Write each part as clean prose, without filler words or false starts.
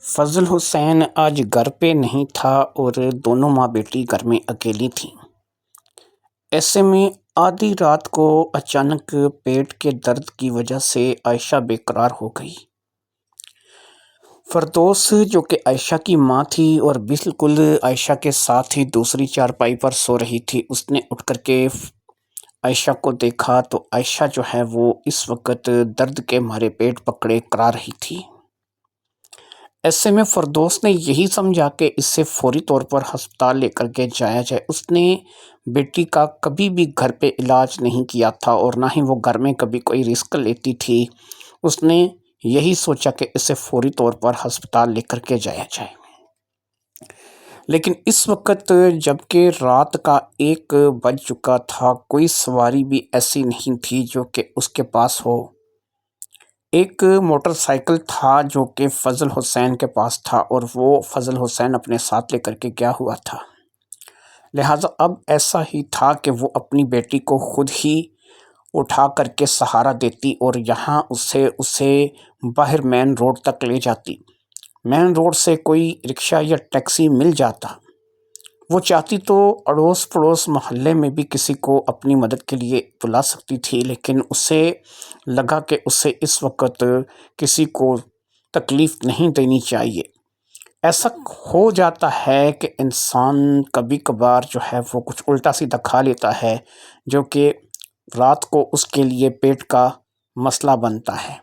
فضل حسین آج گھر پہ نہیں تھا اور دونوں ماں بیٹی گھر میں اکیلی تھیں۔ ایسے میں آدھی رات کو اچانک پیٹ کے درد کی وجہ سے عائشہ بے قرار ہو گئی۔ فردوس جو کہ عائشہ کی ماں تھی اور بالکل عائشہ کے ساتھ ہی دوسری چارپائی پر سو رہی تھی، اس نے اٹھ کر کے عائشہ کو دیکھا تو عائشہ جو ہے وہ اس وقت درد کے مارے پیٹ پکڑے کرا رہی تھی۔ ایسے میں فردوس نے یہی سمجھا کہ اس سے فوری طور پر ہسپتال لے کر کے جایا جائے۔ اس نے بیٹی کا کبھی بھی گھر پہ علاج نہیں کیا تھا اور نہ ہی وہ گھر میں کبھی کوئی رسک لیتی تھی۔ اس نے یہی سوچا کہ اسے فوری طور پر ہسپتال لے کر کے جایا جائے، لیکن اس وقت جب کہ رات کا 1 بج چکا تھا، کوئی سواری بھی ایسی نہیں تھی جو کہ اس کے پاس ہو۔ ایک موٹر سائیکل تھا جو کہ فضل حسین کے پاس تھا اور وہ فضل حسین اپنے ساتھ لے کر کے گیا ہوا تھا، لہٰذا اب ایسا ہی تھا کہ وہ اپنی بیٹی کو خود ہی اٹھا کر کے سہارا دیتی اور یہاں اسے باہر مین روڈ تک لے جاتی۔ مین روڈ سے کوئی رکشہ یا ٹیکسی مل جاتا، وہ چاہتی تو اڑوس پڑوس محلے میں بھی کسی کو اپنی مدد کے لیے بلا سکتی تھی، لیکن اسے لگا کہ اسے اس وقت کسی کو تکلیف نہیں دینی چاہیے۔ ایسا ہو جاتا ہے کہ انسان کبھی کبھار جو ہے وہ کچھ الٹا سیدھا کھا لیتا ہے جو کہ رات کو اس کے لیے پیٹ کا مسئلہ بنتا ہے۔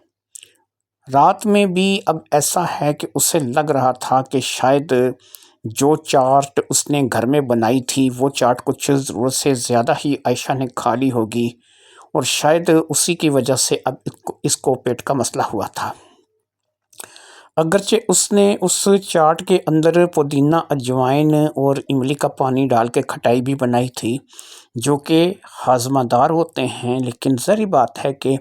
رات میں بھی اب ایسا ہے کہ اسے لگ رہا تھا کہ شاید جو چاٹ اس نے گھر میں بنائی تھی وہ چاٹ کچھ ضرورت سے زیادہ ہی عائشہ نے کھا لی ہوگی اور شاید اسی کی وجہ سے اب اس کو پیٹ کا مسئلہ ہوا تھا۔ اگرچہ اس نے اس چاٹ کے اندر پودینہ، اجوائن اور املی کا پانی ڈال کے کھٹائی بھی بنائی تھی جو کہ ہاضمہ دار ہوتے ہیں، لیکن ظاہری بات ہے کہ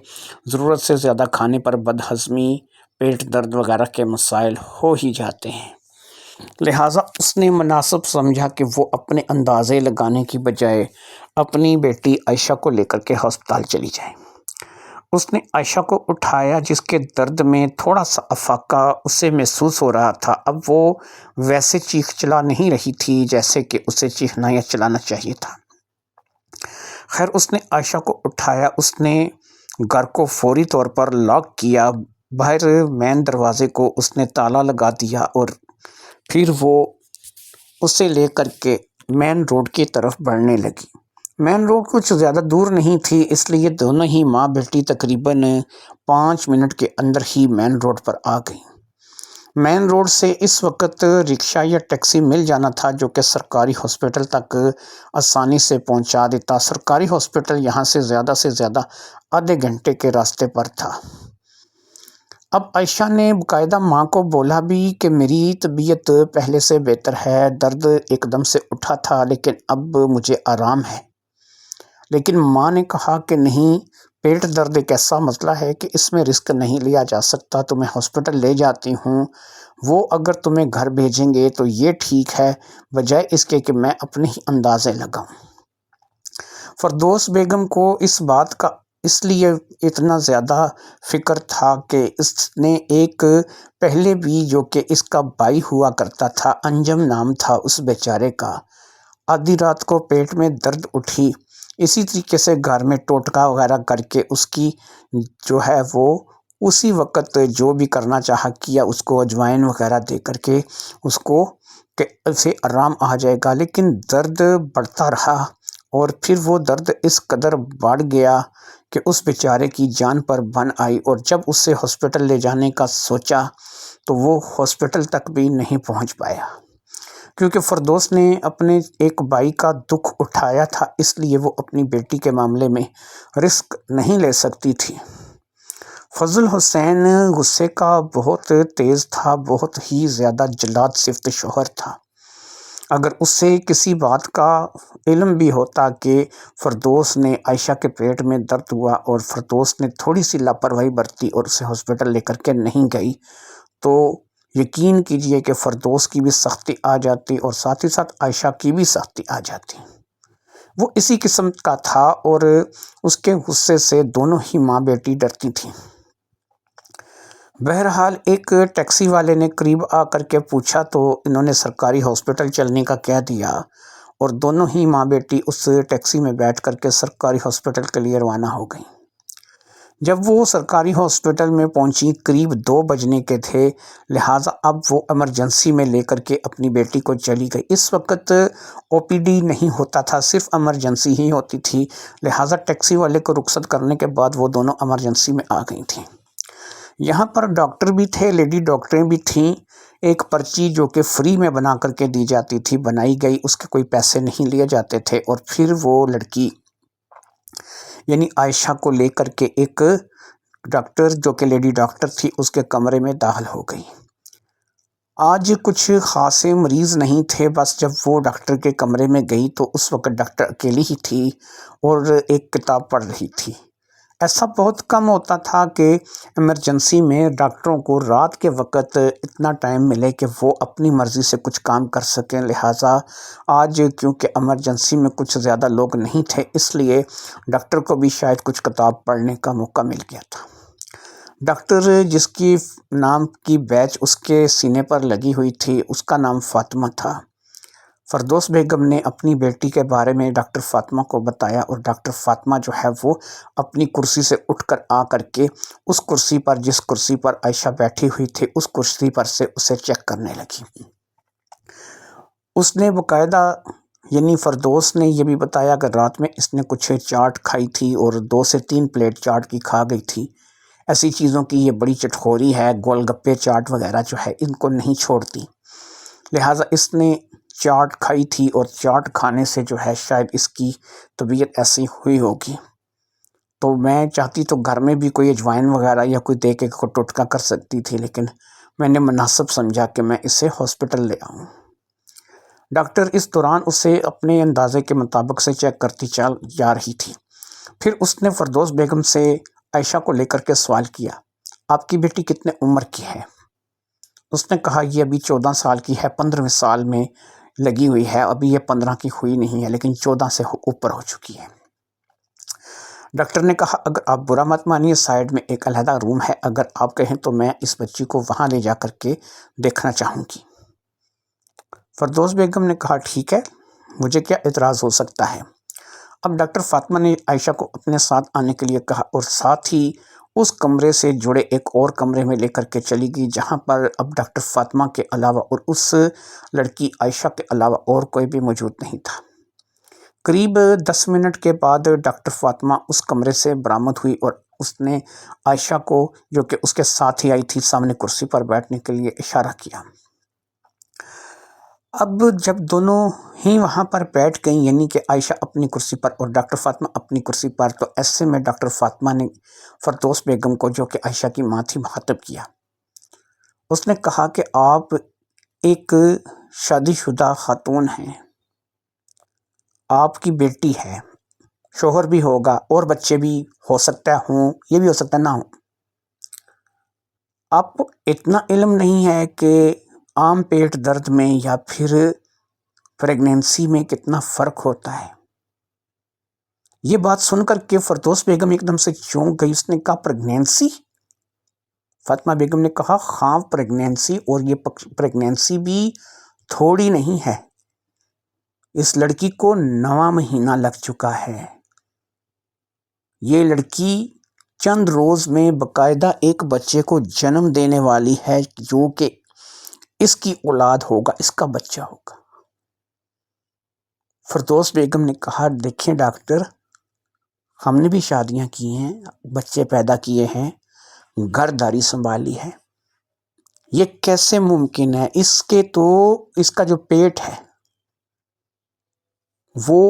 ضرورت سے زیادہ کھانے پر بدہضمی، پیٹ درد وغیرہ کے مسائل ہو ہی جاتے ہیں۔ لہٰذا اس نے مناسب سمجھا کہ وہ اپنے اندازے لگانے کی بجائے اپنی بیٹی عائشہ کو لے کر کے ہسپتال چلی جائے۔ اس نے عائشہ کو اٹھایا جس کے درد میں تھوڑا سا افاقہ اسے محسوس ہو رہا تھا۔ اب وہ ویسے چیخ چلا نہیں رہی تھی جیسے کہ اسے چیخنا یا چلانا چاہیے تھا۔ خیر، اس نے عائشہ کو اٹھایا، اس نے گھر کو فوری طور پر لاک کیا، باہر مین دروازے کو اس نے تالا لگا دیا اور پھر وہ اسے لے کر کے مین روڈ کی طرف بڑھنے لگی۔ مین روڈ کچھ زیادہ دور نہیں تھی، اس لیے دونوں ہی ماں بیٹی تقریباً 5 منٹ کے اندر ہی مین روڈ پر آ گئی۔ مین روڈ سے اس وقت رکشہ یا ٹیکسی مل جانا تھا جو کہ سرکاری ہاسپٹل تک آسانی سے پہنچا دیتا۔ سرکاری ہاسپٹل یہاں سے زیادہ آدھے گھنٹے کے راستے پر تھا۔ اب عائشہ نے باقاعدہ ماں کو بولا بھی کہ میری طبیعت پہلے سے بہتر ہے، درد ایک دم سے اٹھا تھا لیکن اب مجھے آرام ہے۔ لیکن ماں نے کہا کہ نہیں، پیٹ درد ایک ایسا مسئلہ ہے کہ اس میں رسک نہیں لیا جا سکتا، تو میں ہاسپٹل لے جاتی ہوں، وہ اگر تمہیں گھر بھیجیں گے تو یہ ٹھیک ہے بجائے اس کے کہ میں اپنے ہی اندازے لگاؤں۔ فردوس بیگم کو اس بات کا اس لیے اتنا زیادہ فکر تھا کہ اس نے ایک پہلے بھی جو کہ اس کا بھائی ہوا کرتا تھا، انجم نام تھا اس بیچارے کا، آدھی رات کو پیٹ میں درد اٹھی، اسی طریقے سے گھر میں ٹوٹکا وغیرہ کر کے اس کی جو ہے وہ اسی وقت جو بھی کرنا چاہا کیا، اس کو اجوائن وغیرہ دے کر کے اس کو کہ اسے آرام آ جائے گا، لیکن درد بڑھتا رہا اور پھر وہ درد اس قدر بڑھ گیا کہ اس بیچارے کی جان پر بن آئی، اور جب اسے ہاسپٹل لے جانے کا سوچا تو وہ ہاسپٹل تک بھی نہیں پہنچ پایا، کیونکہ فردوس نے اپنے ایک بھائی کا دکھ اٹھایا تھا، اس لیے وہ اپنی بیٹی کے معاملے میں رسک نہیں لے سکتی تھی۔ فضل حسین غصے کا بہت تیز تھا، بہت ہی زیادہ جلاد صفت شوہر تھا۔ اگر اسے کسی بات کا علم بھی ہوتا کہ فردوس نے عائشہ کے پیٹ میں درد ہوا اور فردوس نے تھوڑی سی لاپرواہی برتی اور اسے ہاسپٹل لے کر کے نہیں گئی، تو یقین کیجئے کہ فردوس کی بھی سختی آ جاتی اور ساتھ ہی ساتھ عائشہ کی بھی سختی آ جاتی۔ وہ اسی قسم کا تھا اور اس کے غصے سے دونوں ہی ماں بیٹی ڈرتی تھیں۔ بہرحال ایک ٹیکسی والے نے قریب آ کر کے پوچھا تو انہوں نے سرکاری ہاسپٹل چلنے کا کہہ دیا، اور دونوں ہی ماں بیٹی اس ٹیکسی میں بیٹھ کر کے سرکاری ہاسپٹل کے لیے روانہ ہو گئیں۔ جب وہ سرکاری ہاسپٹل میں پہنچی قریب 2 بجنے کے تھے، لہٰذا اب وہ ایمرجنسی میں لے کر کے اپنی بیٹی کو چلی گئی۔ اس وقت او پی ڈی نہیں ہوتا تھا، صرف ایمرجنسی ہی ہوتی تھی، لہٰذا ٹیکسی والے کو رخصت کرنے کے بعد وہ دونوں ایمرجنسی میں آ گئی تھیں۔ یہاں پر ڈاکٹر بھی تھے، لیڈی ڈاکٹریں بھی تھیں۔ ایک پرچی جو کہ فری میں بنا کر کے دی جاتی تھی بنائی گئی، اس کے کوئی پیسے نہیں لیے جاتے تھے، اور پھر وہ لڑکی یعنی عائشہ کو لے کر کے ایک ڈاکٹر جو کہ لیڈی ڈاکٹر تھی اس کے کمرے میں داخل ہو گئی۔ آج کچھ خاصے مریض نہیں تھے، بس جب وہ ڈاکٹر کے کمرے میں گئی تو اس وقت ڈاکٹر اکیلی ہی تھی اور ایک کتاب پڑھ رہی تھی۔ ایسا بہت کم ہوتا تھا کہ ایمرجنسی میں ڈاکٹروں کو رات کے وقت اتنا ٹائم ملے کہ وہ اپنی مرضی سے کچھ کام کر سکیں، لہٰذا آج کیونکہ ایمرجنسی میں کچھ زیادہ لوگ نہیں تھے، اس لیے ڈاکٹر کو بھی شاید کچھ کتاب پڑھنے کا موقع مل گیا تھا۔ ڈاکٹر جس کی نام کی بیچ اس کے سینے پر لگی ہوئی تھی، اس کا نام فاطمہ تھا۔ فردوس بیگم نے اپنی بیٹی کے بارے میں ڈاکٹر فاطمہ کو بتایا، اور ڈاکٹر فاطمہ جو ہے وہ اپنی کرسی سے اٹھ کر آ کر کے اس کرسی پر جس کرسی پر عائشہ بیٹھی ہوئی تھی اس کرسی پر سے اسے چیک کرنے لگی۔ اس نے باقاعدہ یعنی فردوس نے یہ بھی بتایا کہ رات میں اس نے کچھ چاٹ کھائی تھی اور 2 سے 3 پلیٹ چاٹ کی کھا گئی تھی۔ ایسی چیزوں کی یہ بڑی چٹخوری ہے، گول گپے چاٹ وغیرہ جو ہے ان کو نہیں چھوڑتی، لہٰذا اس نے چاٹ کھائی تھی، اور چاٹ کھانے سے جو ہے شاید اس کی طبیعت ایسی ہوئی ہوگی۔ تو میں چاہتی تو گھر میں بھی کوئی اجوائن وغیرہ یا کوئی دے کے کو ٹوٹکا کر سکتی تھی، لیکن میں نے مناسب سمجھا کہ میں اسے ہاسپٹل لے آؤں۔ ڈاکٹر اس دوران اسے اپنے اندازے کے مطابق سے چیک کرتی چل جا رہی تھی۔ پھر اس نے فردوس بیگم سے عائشہ کو لے کر کے سوال کیا، آپ کی بیٹی کتنے عمر کی ہے؟ اس نے کہا یہ ابھی 14 سال کی ہے، 15ویں سال میں لگی ہوئی ہے، ابھی یہ 15 کی ہوئی نہیں ہے، لیکن 14 سے اوپر ہو چکی ہے۔ ڈاکٹر نے کہا اگر آپ برا مت مانیے، سائیڈ میں ایک علیحدہ روم ہے، اگر آپ کہیں تو میں اس بچی کو وہاں لے جا کر کے دیکھنا چاہوں گی۔ فردوس بیگم نے کہا ٹھیک ہے، مجھے کیا اعتراض ہو سکتا ہے۔ اب ڈاکٹر فاطمہ نے عائشہ کو اپنے ساتھ آنے کے لیے کہا، اور ساتھ ہی اس کمرے سے جڑے ایک اور کمرے میں لے کر کے چلی گئی، جہاں پر اب ڈاکٹر فاطمہ کے علاوہ اور اس لڑکی عائشہ کے علاوہ اور کوئی بھی موجود نہیں تھا۔ قریب 10 منٹ کے بعد ڈاکٹر فاطمہ اس کمرے سے برآمد ہوئی، اور اس نے عائشہ کو جو کہ اس کے ساتھ ہی آئی تھی سامنے کرسی پر بیٹھنے کے لیے اشارہ کیا۔ اب جب دونوں ہی وہاں پر بیٹھ گئیں، یعنی کہ عائشہ اپنی کرسی پر اور ڈاکٹر فاطمہ اپنی کرسی پر، تو ایسے میں ڈاکٹر فاطمہ نے فردوس بیگم کو جو کہ عائشہ کی ماں تھی مخاطب کیا۔ اس نے کہا کہ آپ ایک شادی شدہ خاتون ہیں، آپ کی بیٹی ہے، شوہر بھی ہوگا اور بچے بھی ہو سکتا ہوں، یہ بھی ہو سکتا نہ ہوں۔ آپ کو اتنا علم نہیں ہے کہ عام پیٹ درد میں یا پھر پریگنینسی میں کتنا فرق ہوتا ہے۔ یہ بات سن کر کے فردوس بیگم ایک دم سے چونک گئی۔ اس نے کہا پریگنینسی؟ فاطمہ بیگم نے کہا ہاں پریگنینسی، اور یہ پریگنینسی بھی تھوڑی نہیں ہے، اس لڑکی کو 9واں مہینہ لگ چکا ہے۔ یہ لڑکی چند روز میں باقاعدہ ایک بچے کو جنم دینے والی ہے، جو کہ اس کی اولاد ہوگا، اس کا بچہ ہوگا۔ فردوس بیگم نے کہا دیکھیں ڈاکٹر، ہم نے بھی شادیاں کی ہیں، بچے پیدا کیے ہیں، گھر داری سنبھالی ہے، یہ کیسے ممکن ہے؟ اس کا جو پیٹ ہے وہ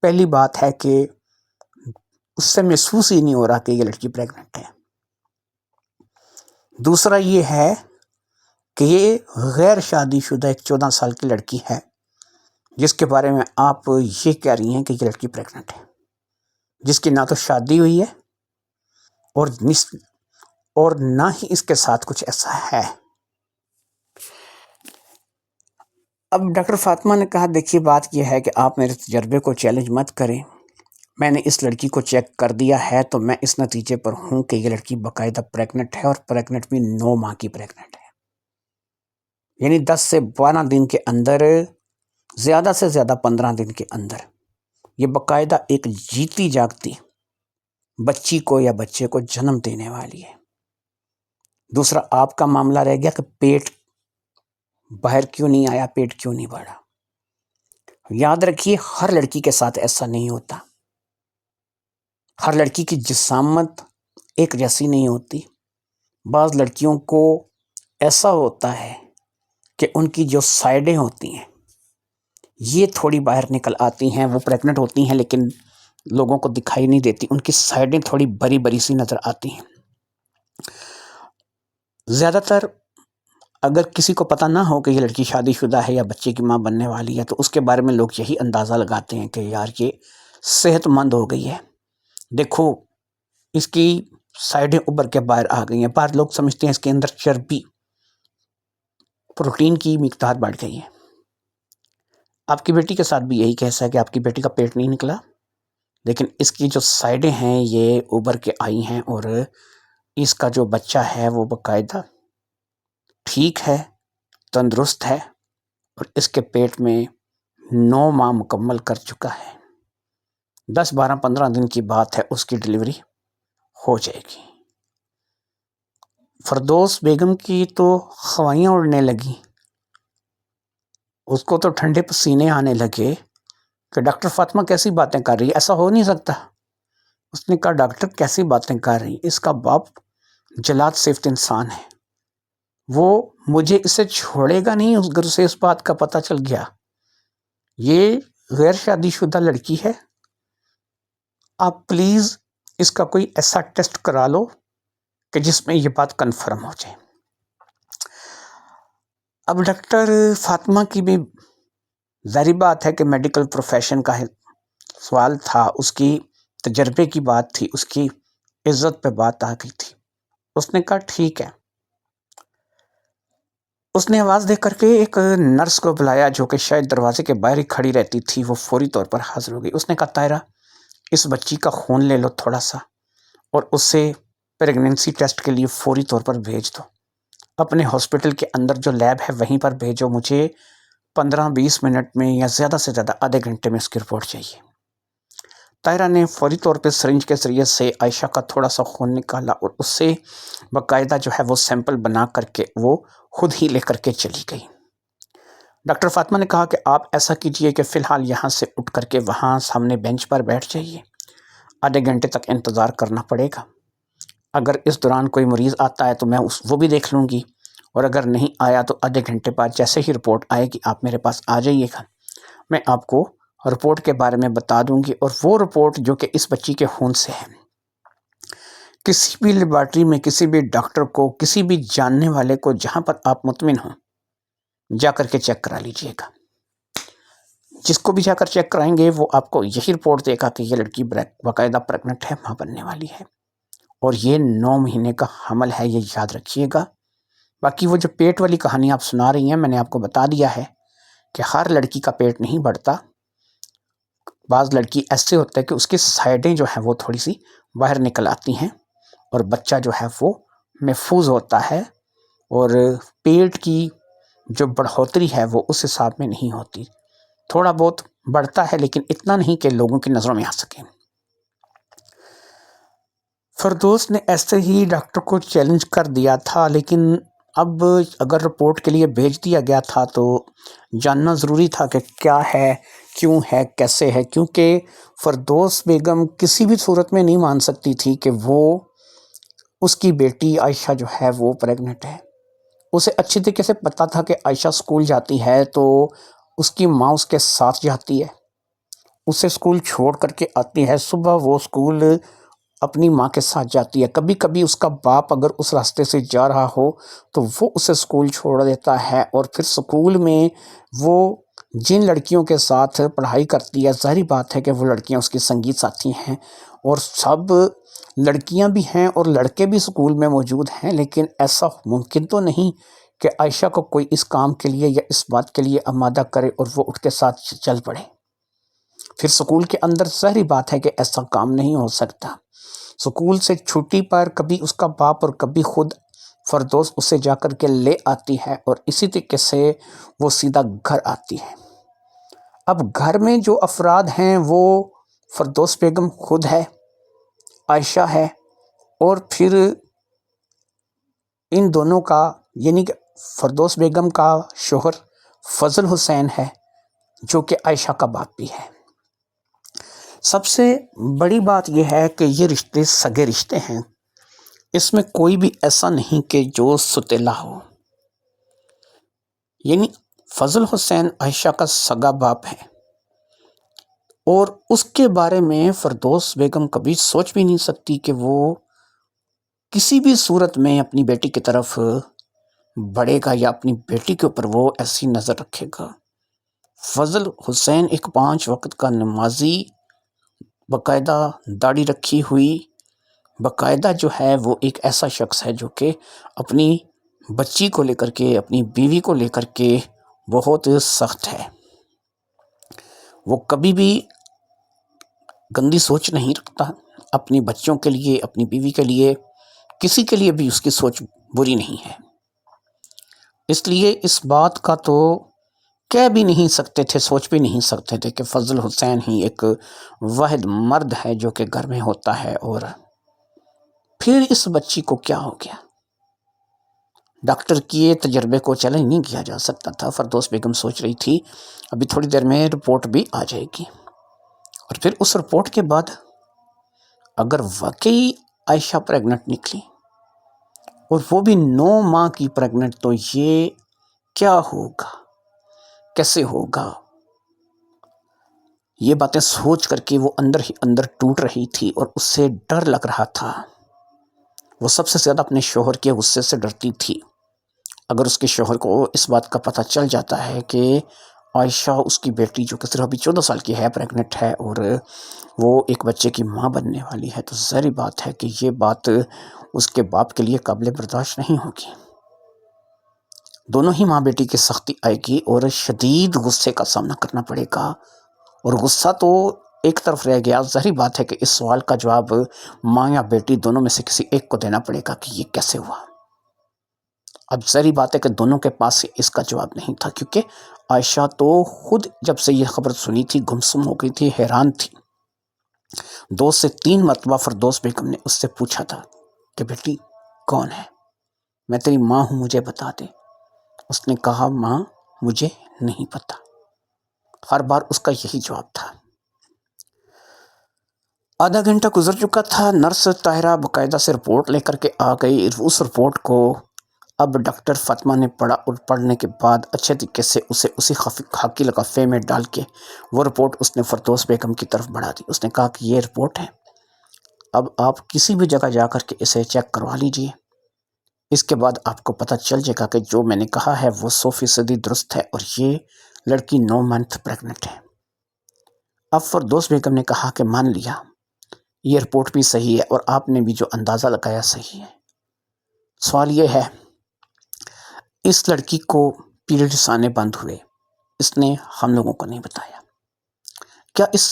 پہلی بات ہے کہ اس سے محسوس ہی نہیں ہو رہا کہ یہ لڑکی پریگننٹ ہے۔ دوسرا یہ ہے کہ یہ غیر شادی شدہ ایک 14 سال کی لڑکی ہے، جس کے بارے میں آپ یہ کہہ رہی ہیں کہ یہ لڑکی پریگننٹ ہے، جس کی نہ تو شادی ہوئی ہے اور نہ ہی اس کے ساتھ کچھ ایسا ہے۔ اب ڈاکٹر فاطمہ نے کہا دیکھیے بات یہ ہے کہ آپ میرے تجربے کو چیلنج مت کریں، میں نے اس لڑکی کو چیک کر دیا ہے تو میں اس نتیجے پر ہوں کہ یہ لڑکی باقاعدہ پریگننٹ ہے، اور پریگننٹ بھی 9 ماہ کی پریگننٹ ہے، یعنی 10 سے 12 دن کے اندر، زیادہ سے زیادہ 15 دن کے اندر یہ باقاعدہ ایک جیتی جاگتی بچی کو یا بچے کو جنم دینے والی ہے۔ دوسرا آپ کا معاملہ رہ گیا کہ پیٹ باہر کیوں نہیں آیا، پیٹ کیوں نہیں بڑھا۔ یاد رکھیے ہر لڑکی کے ساتھ ایسا نہیں ہوتا، ہر لڑکی کی جسامت ایک جیسی نہیں ہوتی۔ بعض لڑکیوں کو ایسا ہوتا ہے کہ ان کی جو سائڈیں ہوتی ہیں یہ تھوڑی باہر نکل آتی ہیں، وہ پریگننٹ ہوتی ہیں لیکن لوگوں کو دکھائی نہیں دیتی، ان کی سائڈیں تھوڑی بری بری سی نظر آتی ہیں۔ زیادہ تر اگر کسی کو پتہ نہ ہو کہ یہ لڑکی شادی شدہ ہے یا بچے کی ماں بننے والی ہے تو اس کے بارے میں لوگ یہی اندازہ لگاتے ہیں کہ یار یہ صحت مند ہو گئی ہے، دیکھو اس کی سائڈیں ابھر کے باہر آ گئی ہیں۔ بعض لوگ سمجھتے ہیں اس کے اندر چربی، پروٹین کی مقدار بڑھ گئی ہے۔ آپ کی بیٹی کے ساتھ بھی یہی کیسا ہے کہ آپ کی بیٹی کا پیٹ نہیں نکلا، لیکن اس کی جو سائڈیں ہیں یہ ابھر کے آئی ہیں، اور اس کا جو بچہ ہے وہ باقاعدہ ٹھیک ہے، تندرست ہے، اور اس کے پیٹ میں 9 ماہ مکمل کر چکا ہے۔ 10 12 15 دن کی بات ہے، اس کی ڈلیوری ہو جائے گی۔ فردوس بیگم کی تو خوائیاں اڑنے لگیں، اس کو تو ٹھنڈے پسینے آنے لگے کہ ڈاکٹر فاطمہ کیسی باتیں کر رہی ہے، ایسا ہو نہیں سکتا۔ اس نے کہا ڈاکٹر کیسی باتیں کر رہی، اس کا باپ جلاد صفت انسان ہے، وہ مجھے اسے چھوڑے گا نہیں اگر اسے اس بات کا پتہ چل گیا۔ یہ غیر شادی شدہ لڑکی ہے، آپ پلیز اس کا کوئی ایسا ٹیسٹ کرا لو کہ جس میں یہ بات کنفرم ہو جائے۔ اب ڈاکٹر فاطمہ کی بھی ظاہری بات ہے کہ میڈیکل پروفیشن کا سوال تھا، اس کی تجربے کی بات تھی، اس کی عزت پہ بات آ گئی تھی۔ اس نے کہا ٹھیک ہے۔ اس نے آواز دے کر کے ایک نرس کو بلایا جو کہ شاید دروازے کے باہر ہی کھڑی رہتی تھی، وہ فوری طور پر حاضر ہو گئی۔ اس نے کہا طاہرہ اس بچی کا خون لے لو تھوڑا سا، اور اسے پریگننسی ٹیسٹ کے لیے فوری طور پر بھیج دو، اپنے ہاسپٹل کے اندر جو لیب ہے وہیں پر بھیجو، مجھے 15-20 منٹ میں یا زیادہ سے زیادہ آدھے گھنٹے میں اس کی رپورٹ چاہیے۔ طاہرہ نے فوری طور پہ سرنج کے ذریعے سے عائشہ کا تھوڑا سا خون نکالا، اور اس سے باقاعدہ جو ہے وہ سیمپل بنا کر کے وہ خود ہی لے کر کے چلی گئی۔ ڈاکٹر فاطمہ نے کہا کہ آپ ایسا کیجئے کہ فی الحال یہاں سے اٹھ کر کے وہاں سامنے بینچ پر بیٹھ جائیے، آدھے گھنٹے تک انتظار کرنا پڑے گا، اگر اس دوران کوئی مریض آتا ہے تو میں وہ بھی دیکھ لوں گی، اور اگر نہیں آیا تو آدھے گھنٹے بعد جیسے ہی رپورٹ آئے گی آپ میرے پاس آ جائیے گا، میں آپ کو رپورٹ کے بارے میں بتا دوں گی، اور وہ رپورٹ جو کہ اس بچی کے خون سے ہے، کسی بھی لیبارٹری میں کسی بھی ڈاکٹر کو، کسی بھی جاننے والے کو جہاں پر آپ مطمئن ہوں جا کر کے چیک کرا لیجئے گا۔ جس کو بھی جا کر چیک کرائیں گے وہ آپ کو یہی رپورٹ دے گا کہ یہ لڑکی باقاعدہ پریگننٹ ہے، ماں بننے والی ہے، اور یہ 9 مہینے کا حمل ہے، یہ یاد رکھیے گا۔ باقی وہ جو پیٹ والی کہانی آپ سنا رہی ہیں، میں نے آپ کو بتا دیا ہے کہ ہر لڑکی کا پیٹ نہیں بڑھتا، بعض لڑکی ایسے ہوتا ہے کہ اس کی سائڈیں جو ہیں وہ تھوڑی سی باہر نکل آتی ہیں، اور بچہ جو ہے وہ محفوظ ہوتا ہے، اور پیٹ کی جو بڑھوتری ہے وہ اس حساب میں نہیں ہوتی، تھوڑا بہت بڑھتا ہے لیکن اتنا نہیں کہ لوگوں کی نظروں میں آ سکے۔ فردوس نے ایسے ہی ڈاکٹر کو چیلنج کر دیا تھا، لیکن اب اگر رپورٹ کے لیے بھیج دیا گیا تھا تو جاننا ضروری تھا کہ کیا ہے، کیوں ہے، کیسے ہے، کیونکہ فردوس بیگم کسی بھی صورت میں نہیں مان سکتی تھی کہ وہ اس کی بیٹی عائشہ جو ہے وہ پریگننٹ ہے۔ اسے اچھی طریقے سے پتہ تھا کہ عائشہ اسکول جاتی ہے تو اس کی ماں اس کے ساتھ جاتی ہے، اسے اسکول چھوڑ کر کے آتی ہے، صبح وہ اسکول اپنی ماں کے ساتھ جاتی ہے، کبھی کبھی اس کا باپ اگر اس راستے سے جا رہا ہو تو وہ اسے اسکول چھوڑ دیتا ہے، اور پھر اسکول میں وہ جن لڑکیوں کے ساتھ پڑھائی کرتی ہے، ظاہری بات ہے کہ وہ لڑکیاں اس کی سنگی ساتھی ہیں، اور سب لڑکیاں بھی ہیں اور لڑکے بھی اسکول میں موجود ہیں، لیکن ایسا ممکن تو نہیں کہ عائشہ کو کوئی اس کام کے لیے یا اس بات کے لیے آمادہ کرے اور وہ اٹھ کے ساتھ چل پڑے۔ پھر سکول کے اندر ظاہری بات ہے کہ ایسا کام نہیں ہو سکتا. سکول سے چھٹی پر کبھی اس کا باپ اور کبھی خود فردوس اسے جا کر کے لے آتی ہے اور اسی طریقے سے وہ سیدھا گھر آتی ہے. اب گھر میں جو افراد ہیں وہ فردوس بیگم خود ہے، عائشہ ہے، اور پھر ان دونوں کا یعنی کہ فردوس بیگم کا شوہر فضل حسین ہے جو کہ عائشہ کا باپ بھی ہے. سب سے بڑی بات یہ ہے کہ یہ رشتے سگے رشتے ہیں، اس میں کوئی بھی ایسا نہیں کہ جو ستیلا ہو. یعنی فضل حسین عائشہ کا سگا باپ ہے اور اس کے بارے میں فردوس بیگم کبھی سوچ بھی نہیں سکتی کہ وہ کسی بھی صورت میں اپنی بیٹی کی طرف بڑھے گا یا اپنی بیٹی کے اوپر وہ ایسی نظر رکھے گا. فضل حسین ایک 5 وقت کا نمازی، باقاعدہ داڑھی رکھی ہوئی، باقاعدہ جو ہے وہ ایک ایسا شخص ہے جو کہ اپنی بچی کو لے کر کے، اپنی بیوی کو لے کر کے بہت سخت ہے. وہ کبھی بھی گندی سوچ نہیں رکھتا اپنی بچوں کے لیے، اپنی بیوی کے لیے، کسی کے لیے بھی اس کی سوچ بری نہیں ہے. اس لیے اس بات کا تو کہہ بھی نہیں سکتے تھے، سوچ بھی نہیں سکتے تھے کہ فضل حسین ہی ایک واحد مرد ہے جو کہ گھر میں ہوتا ہے. اور پھر اس بچی کو کیا ہو گیا؟ ڈاکٹر کیے تجربے کو چیلنج نہیں کیا جا سکتا تھا. فردوس بیگم سوچ رہی تھی ابھی تھوڑی دیر میں رپورٹ بھی آ جائے گی، اور پھر اس رپورٹ کے بعد اگر واقعی عائشہ پریگننٹ نکلی اور وہ بھی 9 ماہ کی پریگننٹ، تو یہ کیا ہوگا، کیسے ہوگا؟ یہ باتیں سوچ کر کے وہ اندر ہی اندر ٹوٹ رہی تھی اور اس سے ڈر لگ رہا تھا. وہ سب سے زیادہ اپنے شوہر کے غصے سے ڈرتی تھی. اگر اس کے شوہر کو اس بات کا پتہ چل جاتا ہے کہ عائشہ اس کی بیٹی جو کہ صرف ابھی 14 سال کی ہے پریگننٹ ہے اور وہ ایک بچے کی ماں بننے والی ہے، تو ظاہری بات ہے کہ یہ بات اس کے باپ کے لیے قابل برداشت نہیں ہوگی. دونوں ہی ماں بیٹی کی سختی آئے گی اور شدید غصے کا سامنا کرنا پڑے گا. اور غصہ تو ایک طرف رہ گیا، ظاہری بات ہے کہ اس سوال کا جواب ماں یا بیٹی دونوں میں سے کسی ایک کو دینا پڑے گا کہ یہ کیسے ہوا. اب ظاہری بات ہے کہ دونوں کے پاس اس کا جواب نہیں تھا، کیونکہ عائشہ تو خود جب سے یہ خبر سنی تھی گمسم ہو گئی تھی، حیران تھی. 2 سے 3 مرتبہ فردوس بیگم نے اس سے پوچھا تھا کہ بیٹی کون ہے، میں تیری ماں ہوں، مجھے بتا دے. اس نے کہا ماں مجھے نہیں پتا. ہر بار اس کا یہی جواب تھا. آدھا گھنٹہ گزر چکا تھا. نرس طاہرہ باقاعدہ سے رپورٹ لے کر کے آ گئی. اس رپورٹ کو اب ڈاکٹر فاطمہ نے پڑھا اور پڑھنے کے بعد اچھے طریقے سے اسے اسی خاکی لفافے میں ڈال کے وہ رپورٹ اس نے فردوس بیگم کی طرف بڑھا دی. اس نے کہا کہ یہ رپورٹ ہے، اب آپ کسی بھی جگہ جا کر کے اسے چیک کروا لیجئے. اس کے بعد آپ کو پتہ چل جائے گا کہ جو میں نے کہا ہے وہ 100% درست ہے اور یہ لڑکی 9 منتھ پریگننٹ ہے. اب فردوس بیگم نے کہا کہ مان لیا، یہ رپورٹ بھی صحیح ہے اور آپ نے بھی جو اندازہ لگایا صحیح ہے. سوال یہ ہے اس لڑکی کو پیریڈز آنے بند ہوئے، اس نے ہم لوگوں کو نہیں بتایا. کیا اس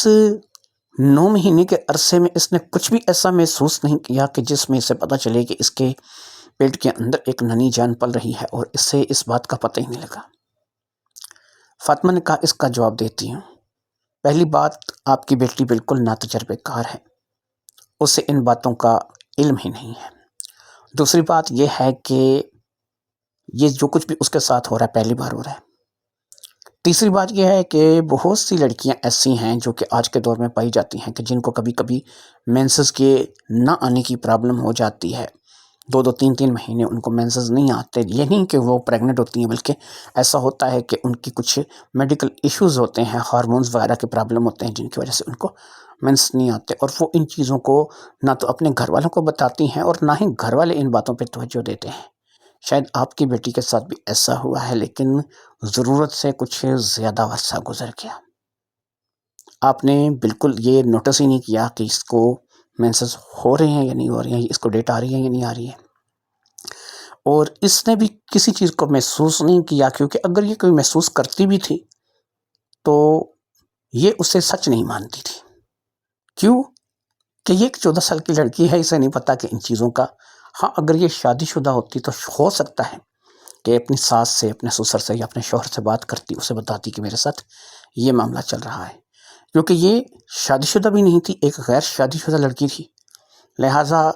9 مہینے کے عرصے میں اس نے کچھ بھی ایسا محسوس نہیں کیا کہ جس میں اسے پتہ چلے کہ اس کے پیٹ کے اندر ایک ننھی جان پل رہی ہے اور اس سے اس بات کا پتہ ہی نہیں لگا؟ فاطمہ نے کہا اس کا جواب دیتی ہوں. پہلی بات، آپ کی بیٹی بالکل ناتجربے کار ہے، اسے ان باتوں کا علم ہی نہیں ہے. دوسری بات یہ ہے کہ یہ جو کچھ بھی اس کے ساتھ ہو رہا ہے پہلی بار ہو رہا ہے. تیسری بات یہ ہے کہ بہت سی لڑکیاں ایسی ہیں جو کہ آج کے دور میں پائی جاتی ہیں کہ جن کو کبھی کبھی مینسز کے نہ آنے کی پرابلم ہو جاتی ہے. 2 3 مہینے ان کو مینسز نہیں آتے. یہ نہیں کہ وہ پریگننٹ ہوتی ہیں، بلکہ ایسا ہوتا ہے کہ ان کی کچھ میڈیکل ایشوز ہوتے ہیں، ہارمونز وغیرہ کے پرابلم ہوتے ہیں جن کی وجہ سے ان کو مینس نہیں آتے. اور وہ ان چیزوں کو نہ تو اپنے گھر والوں کو بتاتی ہیں اور نہ ہی گھر والے ان باتوں پہ توجہ دیتے ہیں. شاید آپ کی بیٹی کے ساتھ بھی ایسا ہوا ہے، لیکن ضرورت سے کچھ زیادہ عرصہ گزر گیا. آپ نے بالکل یہ نوٹس ہی نہیں کیا کہ اس کو مینسز ہو رہے ہیں یا نہیں ہو رہے ہیں، اس کو ڈیٹ آ رہی ہے یا نہیں آ رہی ہے. اور اس نے بھی کسی چیز کو محسوس نہیں کیا، کیونکہ اگر یہ کوئی محسوس کرتی بھی تھی تو یہ اسے سچ نہیں مانتی تھی. کیوں؟ کہ یہ ایک 14 سال کی لڑکی ہے، اسے نہیں پتا کہ ان چیزوں کا. ہاں اگر یہ شادی شدہ ہوتی تو ہو سکتا ہے کہ اپنی ساس سے، اپنے سسر سے یا اپنے شوہر سے بات کرتی، اسے بتاتی کہ میرے ساتھ یہ معاملہ چل رہا ہے. کیونکہ یہ شادی شدہ بھی نہیں تھی، ایک غیر شادی شدہ لڑکی تھی، لہٰذا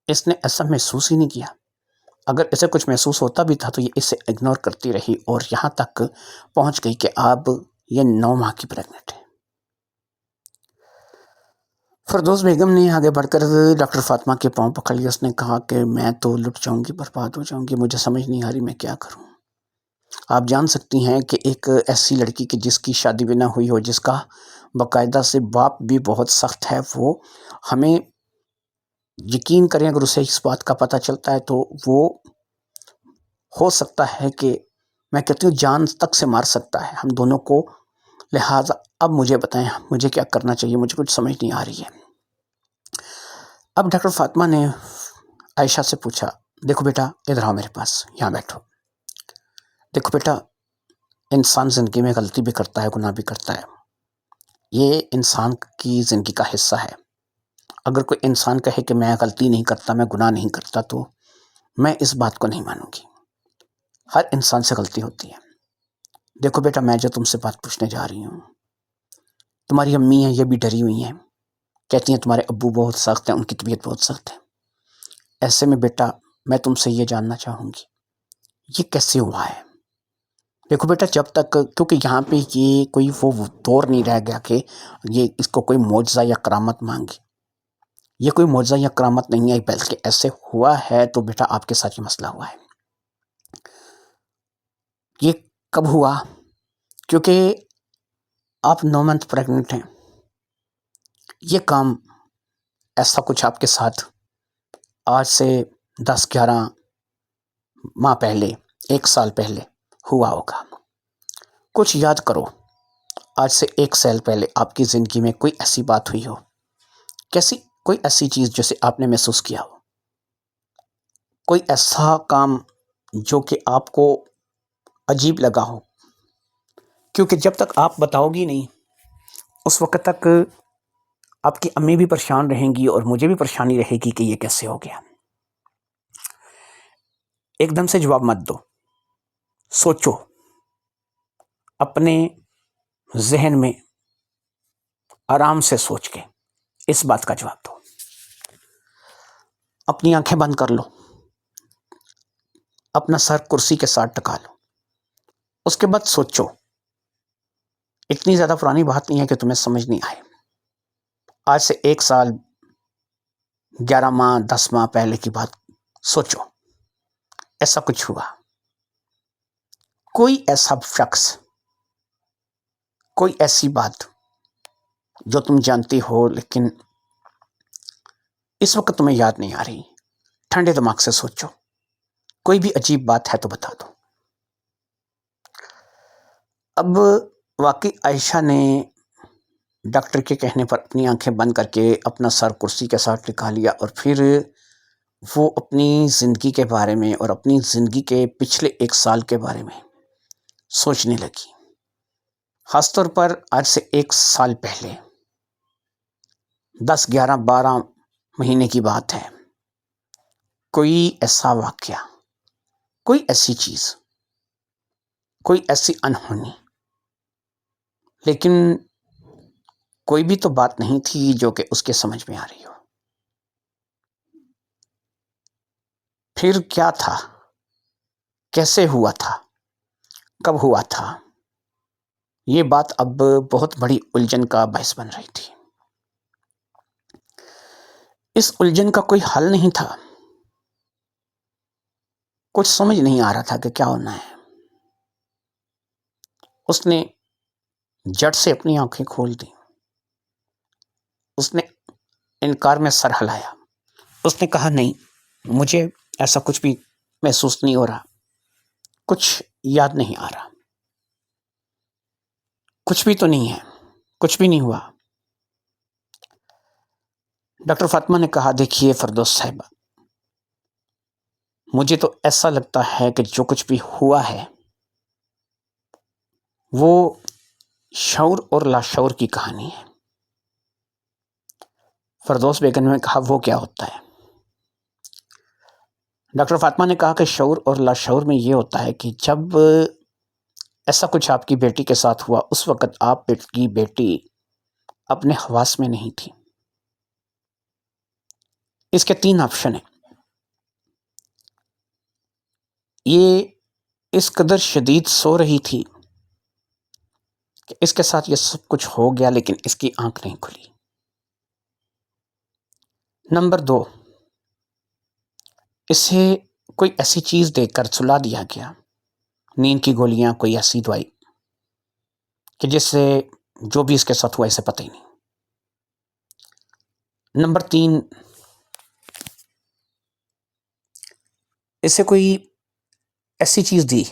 اس نے ایسا محسوس ہی نہیں کیا. اگر اسے کچھ محسوس ہوتا بھی تھا تو یہ اسے اگنور کرتی رہی اور یہاں تک پہنچ گئی کہ اب یہ 9 ماہ کی پریگننٹ ہے. فردوس بیگم نے آگے بڑھ کر ڈاکٹر فاطمہ کے پاؤں پکڑ لیا. اس نے کہا کہ میں تو لٹ جاؤں گی، برباد ہو جاؤں گی، مجھے سمجھ نہیں آ رہی میں کیا کروں. آپ جان سکتی ہیں کہ ایک ایسی لڑکی کی جس کی شادی بھی نہ ہوئی ہو، جس کا باقاعدہ سے باپ بھی بہت سخت ہے، وہ ہمیں یقین کریں اگر اسے اس بات کا پتہ چلتا ہے تو وہ ہو سکتا ہے کہ میں کہتی ہوں جان تک سے مار سکتا ہے ہم دونوں کو. لہٰذا اب مجھے بتائیں مجھے کیا کرنا چاہیے، مجھے کچھ سمجھ نہیں آ رہی ہے. اب ڈاکٹر فاطمہ نے عائشہ سے پوچھا، دیکھو بیٹا ادھر آؤ میرے پاس، یہاں بیٹھو. دیکھو بیٹا، انسان زندگی میں غلطی بھی کرتا ہے، گناہ بھی کرتا ہے، یہ انسان کی زندگی کا حصہ ہے. اگر کوئی انسان کہے کہ میں غلطی نہیں کرتا، میں گناہ نہیں کرتا، تو میں اس بات کو نہیں مانوں گی. ہر انسان سے غلطی ہوتی ہے. دیکھو بیٹا، میں جو تم سے بات پوچھنے جا رہی ہوں، تمہاری امی ہیں یہ بھی ڈری ہوئی ہیں، کہتی ہیں تمہارے ابو بہت سخت ہیں، ان کی طبیعت بہت سخت ہے. ایسے میں بیٹا میں تم سے یہ جاننا چاہوں گی یہ کیسے ہوا ہے. دیکھو بیٹا، جب تک کیونکہ یہاں پہ یہ کوئی وہ دور نہیں رہ گیا کہ یہ اس کو کوئی معجزہ یا کرامت مانگی. یہ کوئی معجزہ یا کرامت نہیں ہے، بلکہ ایسے ہوا ہے تو بیٹا آپ کے ساتھ یہ مسئلہ ہوا ہے. یہ کب ہوا؟ کیونکہ آپ 9 منتھ پریگننٹ ہیں. یہ کام ایسا کچھ آپ کے ساتھ آج سے 10-11 ماہ پہلے، 1 سال پہلے ہوا ہوگا. کچھ یاد کرو، آج سے 1 سال پہلے آپ کی زندگی میں کوئی ایسی بات ہوئی ہو، کوئی ایسی چیز جسے آپ نے محسوس کیا ہو، کوئی ایسا کام جو کہ آپ کو عجیب لگا ہو. کیونکہ جب تک آپ بتاؤ گی نہیں اس وقت تک آپ کی امی بھی پریشان رہیں گی اور مجھے بھی پریشانی رہے گی کہ یہ کیسے ہو گیا. ایک دم سے جواب مت دو، سوچو، اپنے ذہن میں آرام سے سوچ کے اس بات کا جواب دو. اپنی آنکھیں بند کر لو، اپنا سر کرسی کے ساتھ ٹکا لو. اس کے بعد سوچو. اتنی زیادہ پرانی بات نہیں ہے کہ تمہیں سمجھ نہیں آئے. آج سے 1 سال 11 ماہ 10 ماہ پہلے کی بات سوچو. ایسا کچھ ہوا، کوئی ایسا شخص، کوئی ایسی بات جو تم جانتی ہو لیکن اس وقت تمہیں یاد نہیں آ رہی. ٹھنڈے دماغ سے سوچو. کوئی بھی عجیب بات ہے تو بتا دو. اب واقعی عائشہ نے ڈاکٹر کے کہنے پر اپنی آنکھیں بند کر کے اپنا سر کرسی کے ساتھ ٹکا لیا اور پھر وہ اپنی زندگی کے بارے میں اور اپنی زندگی کے پچھلے 1 سال کے بارے میں سوچنے لگی. خاص طور پر آج سے 1 سال پہلے 10 11 12 مہینے کی بات ہے. کوئی ایسا واقعہ، کوئی ایسی چیز، کوئی ایسی انہونی، لیکن کوئی بھی تو بات نہیں تھی جو کہ اس کے سمجھ میں آ رہی ہو. پھر کیا تھا، کیسے ہوا تھا، کب ہوا تھا، یہ بات اب بہت بڑی الجھن کا باعث بن رہی تھی. اس الجھن کا کوئی حل نہیں تھا. کچھ سمجھ نہیں آ رہا تھا کہ کیا ہونا ہے. اس نے جٹ سے اپنی آنکھیں کھول دی. اس نے انکار میں سر ہلایا. اس نے کہا نہیں، مجھے ایسا کچھ بھی محسوس نہیں ہو رہا، کچھ یاد نہیں آ رہا، کچھ بھی تو نہیں ہے، کچھ بھی نہیں ہوا. ڈاکٹر فاطمہ نے کہا دیکھیے فردوس صاحبہ، مجھے تو ایسا لگتا ہے کہ جو کچھ بھی ہوا ہے وہ شعور اور لاشعور کی کہانی ہے۔ فردوس بیگم نے کہا وہ کیا ہوتا ہے؟ ڈاکٹر فاطمہ نے کہا کہ شعور اور لاشعور میں یہ ہوتا ہے کہ جب ایسا کچھ آپ کی بیٹی کے ساتھ ہوا، اس وقت آپ کی بیٹی اپنے حواس میں نہیں تھی۔ اس کے 3 آپشن ہیں۔ یہ اس قدر شدید سو رہی تھی کہ اس کے ساتھ یہ سب کچھ ہو گیا لیکن اس کی آنکھ نہیں کھلی۔ نمبر 2، اسے کوئی ایسی چیز دے کر سلا دیا گیا، نیند کی گولیاں، کوئی ایسی دوائی کہ جس سے جو بھی اس کے ساتھ ہوا اسے پتہ ہی نہیں۔ نمبر 3، اسے کوئی ایسی چیز دی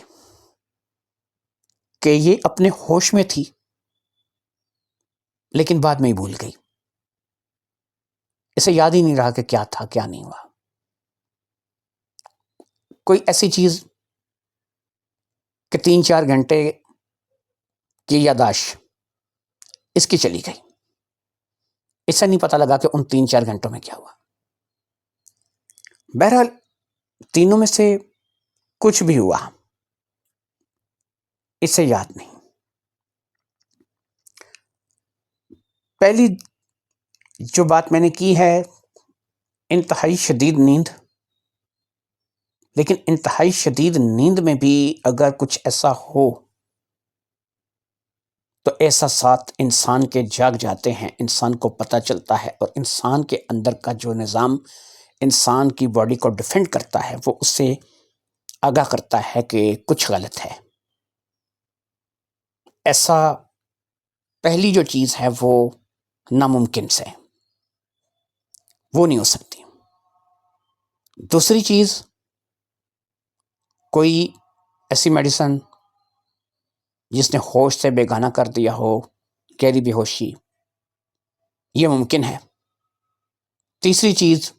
کہ یہ اپنے ہوش میں تھی لیکن بعد میں ہی بھول گئی، اسے یاد ہی نہیں رہا کہ کیا تھا کیا نہیں ہوا۔ کوئی ایسی چیز کہ 3-4 گھنٹے کی یادداشت اس کی چلی گئی، اسے نہیں پتہ لگا کہ ان 3-4 گھنٹوں میں کیا ہوا۔ بہرحال تینوں میں سے کچھ بھی ہوا اسے یاد نہیں۔ پہلی جو بات میں نے کی ہے، انتہائی شدید نیند، لیکن انتہائی شدید نیند میں بھی اگر کچھ ایسا ہو تو احساسات انسان کے جاگ جاتے ہیں، انسان کو پتہ چلتا ہے، اور انسان کے اندر کا جو نظام انسان کی باڈی کو ڈیفینڈ کرتا ہے وہ اس سے آگاہ کرتا ہے کہ کچھ غلط ہے۔ ایسا پہلی جو چیز ہے وہ ناممکن سے، وہ نہیں ہو سکتی۔ دوسری چیز، کوئی ایسی میڈیسن جس نے ہوش سے بیگانہ کر دیا ہو، گہری بے ہوشی، یہ ممکن ہے۔ تیسری چیز،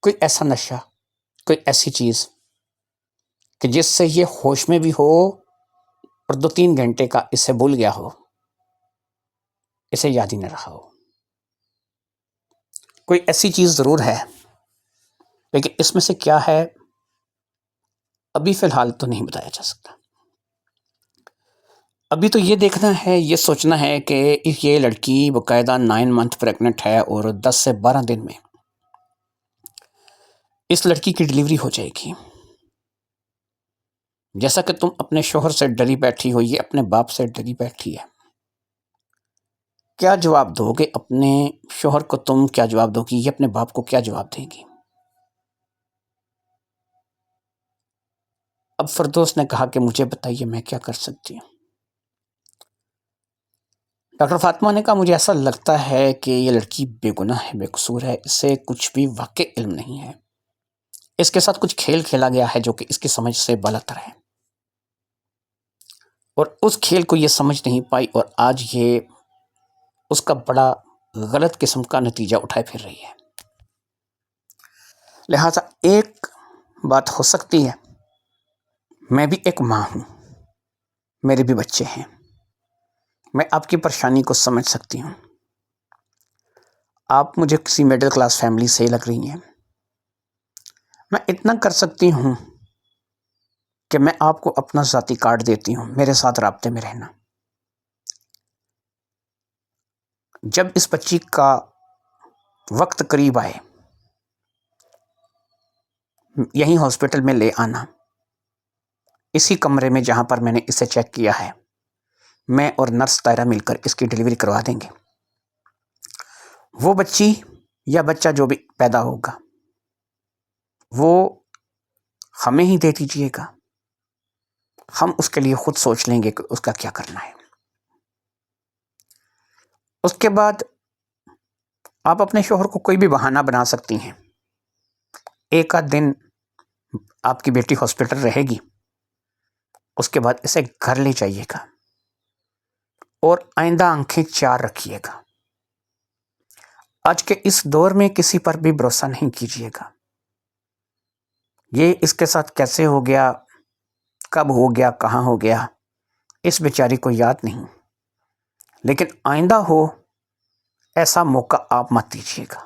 کوئی ایسا نشہ، کوئی ایسی چیز کہ جس سے یہ ہوش میں بھی ہو اور 2-3 گھنٹے کا اسے بھول گیا ہو، اسے یاد ہی نہ رہا ہو۔ کوئی ایسی چیز ضرور ہے، لیکن اس میں سے کیا ہے ابھی فی الحال تو نہیں بتایا جا سکتا۔ ابھی تو یہ دیکھنا ہے، یہ سوچنا ہے کہ یہ لڑکی باقاعدہ 9 منتھ پریگننٹ ہے اور 10 سے 12 دن میں اس لڑکی کی ڈیلیوری ہو جائے گی۔ جیسا کہ تم اپنے شوہر سے ڈری بیٹھی ہو، یہ اپنے باپ سے ڈری بیٹھی ہے، کیا جواب دو گے اپنے شوہر کو؟ تم کیا جواب دو گی؟ یہ اپنے باپ کو کیا جواب دے گی؟ اب فردوس نے کہا کہ مجھے بتائیے میں کیا کر سکتی ہوں۔ ڈاکٹر فاطمہ نے کہا مجھے ایسا لگتا ہے کہ یہ لڑکی بے گناہ ہے، بے قصور ہے، اسے کچھ بھی واقع علم نہیں ہے، اس کے ساتھ کچھ کھیل کھیلا گیا ہے جو کہ اس کی سمجھ سے بالاتر ہے، اور اس کھیل کو یہ سمجھ نہیں پائی اور آج یہ اس کا بڑا غلط قسم کا نتیجہ اٹھائے پھر رہی ہے۔ لہٰذا ایک بات ہو سکتی ہے، میں بھی ایک ماں ہوں، میرے بھی بچے ہیں، میں آپ کی پریشانی کو سمجھ سکتی ہوں۔ آپ مجھے کسی میڈل کلاس فیملی سے لگ رہی ہیں، میں اتنا کر سکتی ہوں کہ میں آپ کو اپنا ذاتی کارڈ دیتی ہوں، میرے ساتھ رابطے میں رہنا۔ جب اس بچی کا وقت قریب آئے، یہیں ہاسپٹل میں لے آنا، اسی کمرے میں جہاں پر میں نے اسے چیک کیا ہے، میں اور نرس طاہرہ مل کر اس کی ڈیلیوری کروا دیں گے۔ وہ بچی یا بچہ جو بھی پیدا ہوگا وہ ہمیں ہی دے دیجیے گا، ہم اس کے لیے خود سوچ لیں گے کہ اس کا کیا کرنا ہے۔ اس کے بعد آپ اپنے شوہر کو کوئی بھی بہانہ بنا سکتی ہیں، ایک آدھ دن آپ کی بیٹی ہاسپٹل رہے گی، اس کے بعد اسے گھر لے جائیے گا اور آئندہ آنکھیں 4 رکھیے گا۔ آج کے اس دور میں کسی پر بھی بھروسہ نہیں کیجیے گا، یہ اس کے ساتھ کیسے ہو گیا، کب ہو گیا، کہاں ہو گیا، اس بیچاری کو یاد نہیں، لیکن آئندہ ہو ایسا موقع آپ مت دیجیے گا۔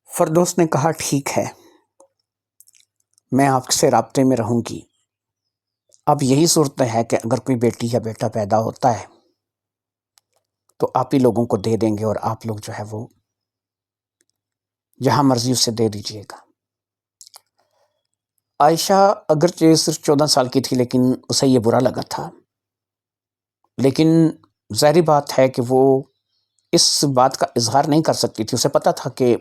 فردوس نے کہا ٹھیک ہے، میں آپ سے رابطے میں رہوں گی۔ اب یہی صورت ہے کہ اگر کوئی بیٹی یا بیٹا پیدا ہوتا ہے تو آپ ہی لوگوں کو دے دیں گے، اور آپ لوگ جو ہے وہ جہاں مرضی اسے دے دیجیے گا۔ عائشہ اگرچہ صرف 14 سال کی تھی، لیکن اسے یہ برا لگا تھا، لیکن ظاہری بات ہے کہ وہ اس بات کا اظہار نہیں کر سکتی تھی۔ اسے پتہ تھا کہ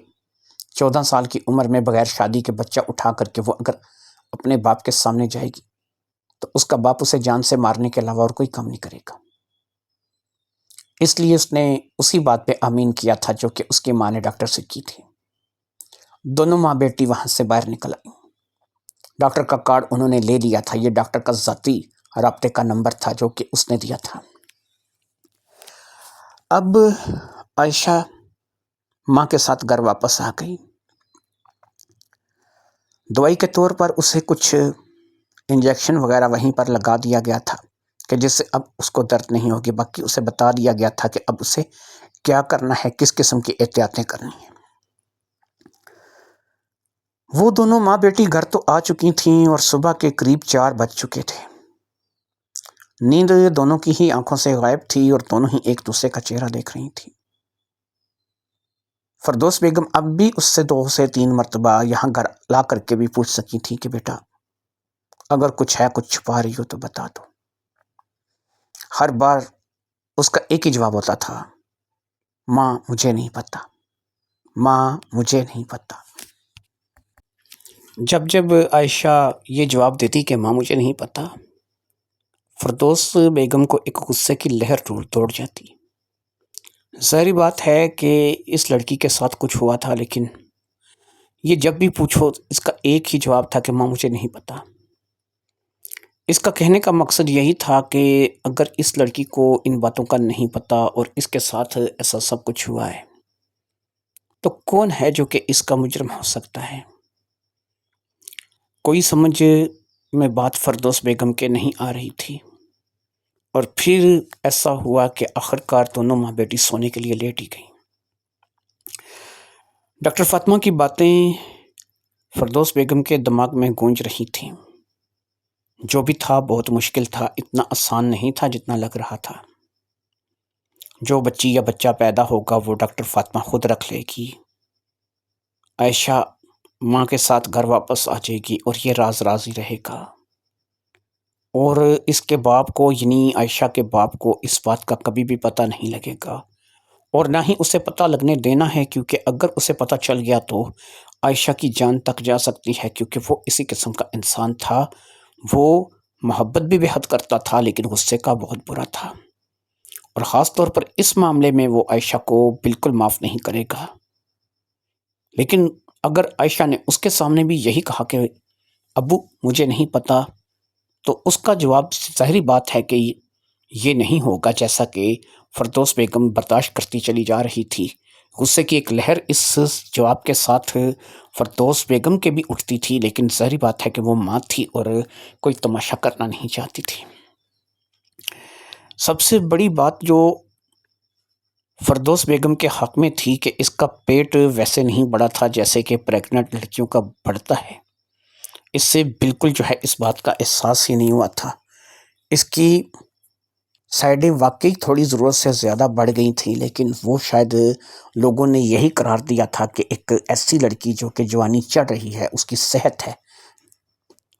14 سال کی عمر میں بغیر شادی کے بچہ اٹھا کر کے وہ اگر اپنے باپ کے سامنے جائے گی تو اس کا باپ اسے جان سے مارنے کے علاوہ اور کوئی کام نہیں کرے گا۔ اس لیے اس نے اسی بات پہ آمین کیا تھا جو کہ اس کی ماں نے ڈاکٹر سے کی تھی۔ دونوں ماں بیٹی وہاں سے باہر نکل آئیں۔ ڈاکٹر کا کارڈ انہوں نے لے لیا تھا، یہ ڈاکٹر کا ذاتی رابطے کا نمبر تھا جو کہ اس نے دیا تھا۔ اب عائشہ ماں کے ساتھ گھر واپس آ گئی۔ دوائی کے طور پر اسے کچھ انجیکشن وغیرہ وہیں پر لگا دیا گیا تھا کہ جس سے اب اس کو درد نہیں ہوگی، باقی اسے بتا دیا گیا تھا کہ اب اسے کیا کرنا ہے، کس قسم کی احتیاطیں کرنی ہیں۔ وہ دونوں ماں بیٹی گھر تو آ چکی تھیں اور صبح کے قریب 4 بج چکے تھے۔ نیند دونوں کی ہی آنکھوں سے غائب تھی اور دونوں ہی ایک دوسرے کا چہرہ دیکھ رہی تھی۔ فردوس بیگم اب بھی اس سے 2 سے 3 مرتبہ یہاں گھر لا کر کے بھی پوچھ سکی تھی کہ بیٹا اگر کچھ ہے، کچھ چھپا رہی ہو تو بتا دو۔ ہر بار اس کا ایک ہی جواب ہوتا تھا، ماں مجھے نہیں پتا، ماں مجھے نہیں پتا۔ جب جب عائشہ یہ جواب دیتی کہ ماں مجھے نہیں پتا، فردوس بیگم کو ایک غصے کی لہر دوڑ جاتی۔ ظاہری بات ہے کہ اس لڑکی کے ساتھ کچھ ہوا تھا، لیکن یہ جب بھی پوچھو اس کا ایک ہی جواب تھا کہ ماں مجھے نہیں پتا۔ اس کا کہنے کا مقصد یہی تھا کہ اگر اس لڑکی کو ان باتوں کا نہیں پتا اور اس کے ساتھ ایسا سب کچھ ہوا ہے تو کون ہے جو کہ اس کا مجرم ہو سکتا ہے۔ کوئی سمجھ میں بات فردوس بیگم کے نہیں آ رہی تھی، اور پھر ایسا ہوا کہ آخرکار دونوں ماں بیٹی سونے کے لیے لیٹ ہی گئیں۔ ڈاکٹر فاطمہ کی باتیں فردوس بیگم کے دماغ میں گونج رہی تھیں۔ جو بھی تھا بہت مشکل تھا، اتنا آسان نہیں تھا جتنا لگ رہا تھا۔ جو بچی یا بچہ پیدا ہوگا وہ ڈاکٹر فاطمہ خود رکھ لے گی، عائشہ ماں کے ساتھ گھر واپس آ جائے گی اور یہ راز راز ہی رہے گا، اور اس کے باپ کو یعنی عائشہ کے باپ کو اس بات کا کبھی بھی پتہ نہیں لگے گا، اور نہ ہی اسے پتہ لگنے دینا ہے، کیونکہ اگر اسے پتہ چل گیا تو عائشہ کی جان تک جا سکتی ہے، کیونکہ وہ اسی قسم کا انسان تھا۔ وہ محبت بھی بے حد کرتا تھا لیکن غصے کا بہت برا تھا، اور خاص طور پر اس معاملے میں وہ عائشہ کو بالکل معاف نہیں کرے گا۔ لیکن اگر عائشہ نے اس کے سامنے بھی یہی کہا کہ ابو مجھے نہیں پتا، تو اس کا جواب ظاہری بات ہے کہ یہ نہیں ہوگا، جیسا کہ فردوس بیگم برداشت کرتی چلی جا رہی تھی۔ غصے کی ایک لہر اس جواب کے ساتھ فردوس بیگم کے بھی اٹھتی تھی، لیکن ظاہری بات ہے کہ وہ ماں تھی اور کوئی تماشا کرنا نہیں چاہتی تھی۔ سب سے بڑی بات جو فردوس بیگم کے حق میں تھی کہ اس کا پیٹ ویسے نہیں بڑا تھا جیسے کہ پریگننٹ لڑکیوں کا بڑھتا ہے۔ اس سے بالکل جو ہے اس بات کا احساس ہی نہیں ہوا تھا۔ اس کی سائڈیں واقعی تھوڑی ضرورت سے زیادہ بڑھ گئی تھیں، لیکن وہ شاید لوگوں نے یہی قرار دیا تھا کہ ایک ایسی لڑکی جو کہ جوانی چڑھ رہی ہے، اس کی صحت ہے،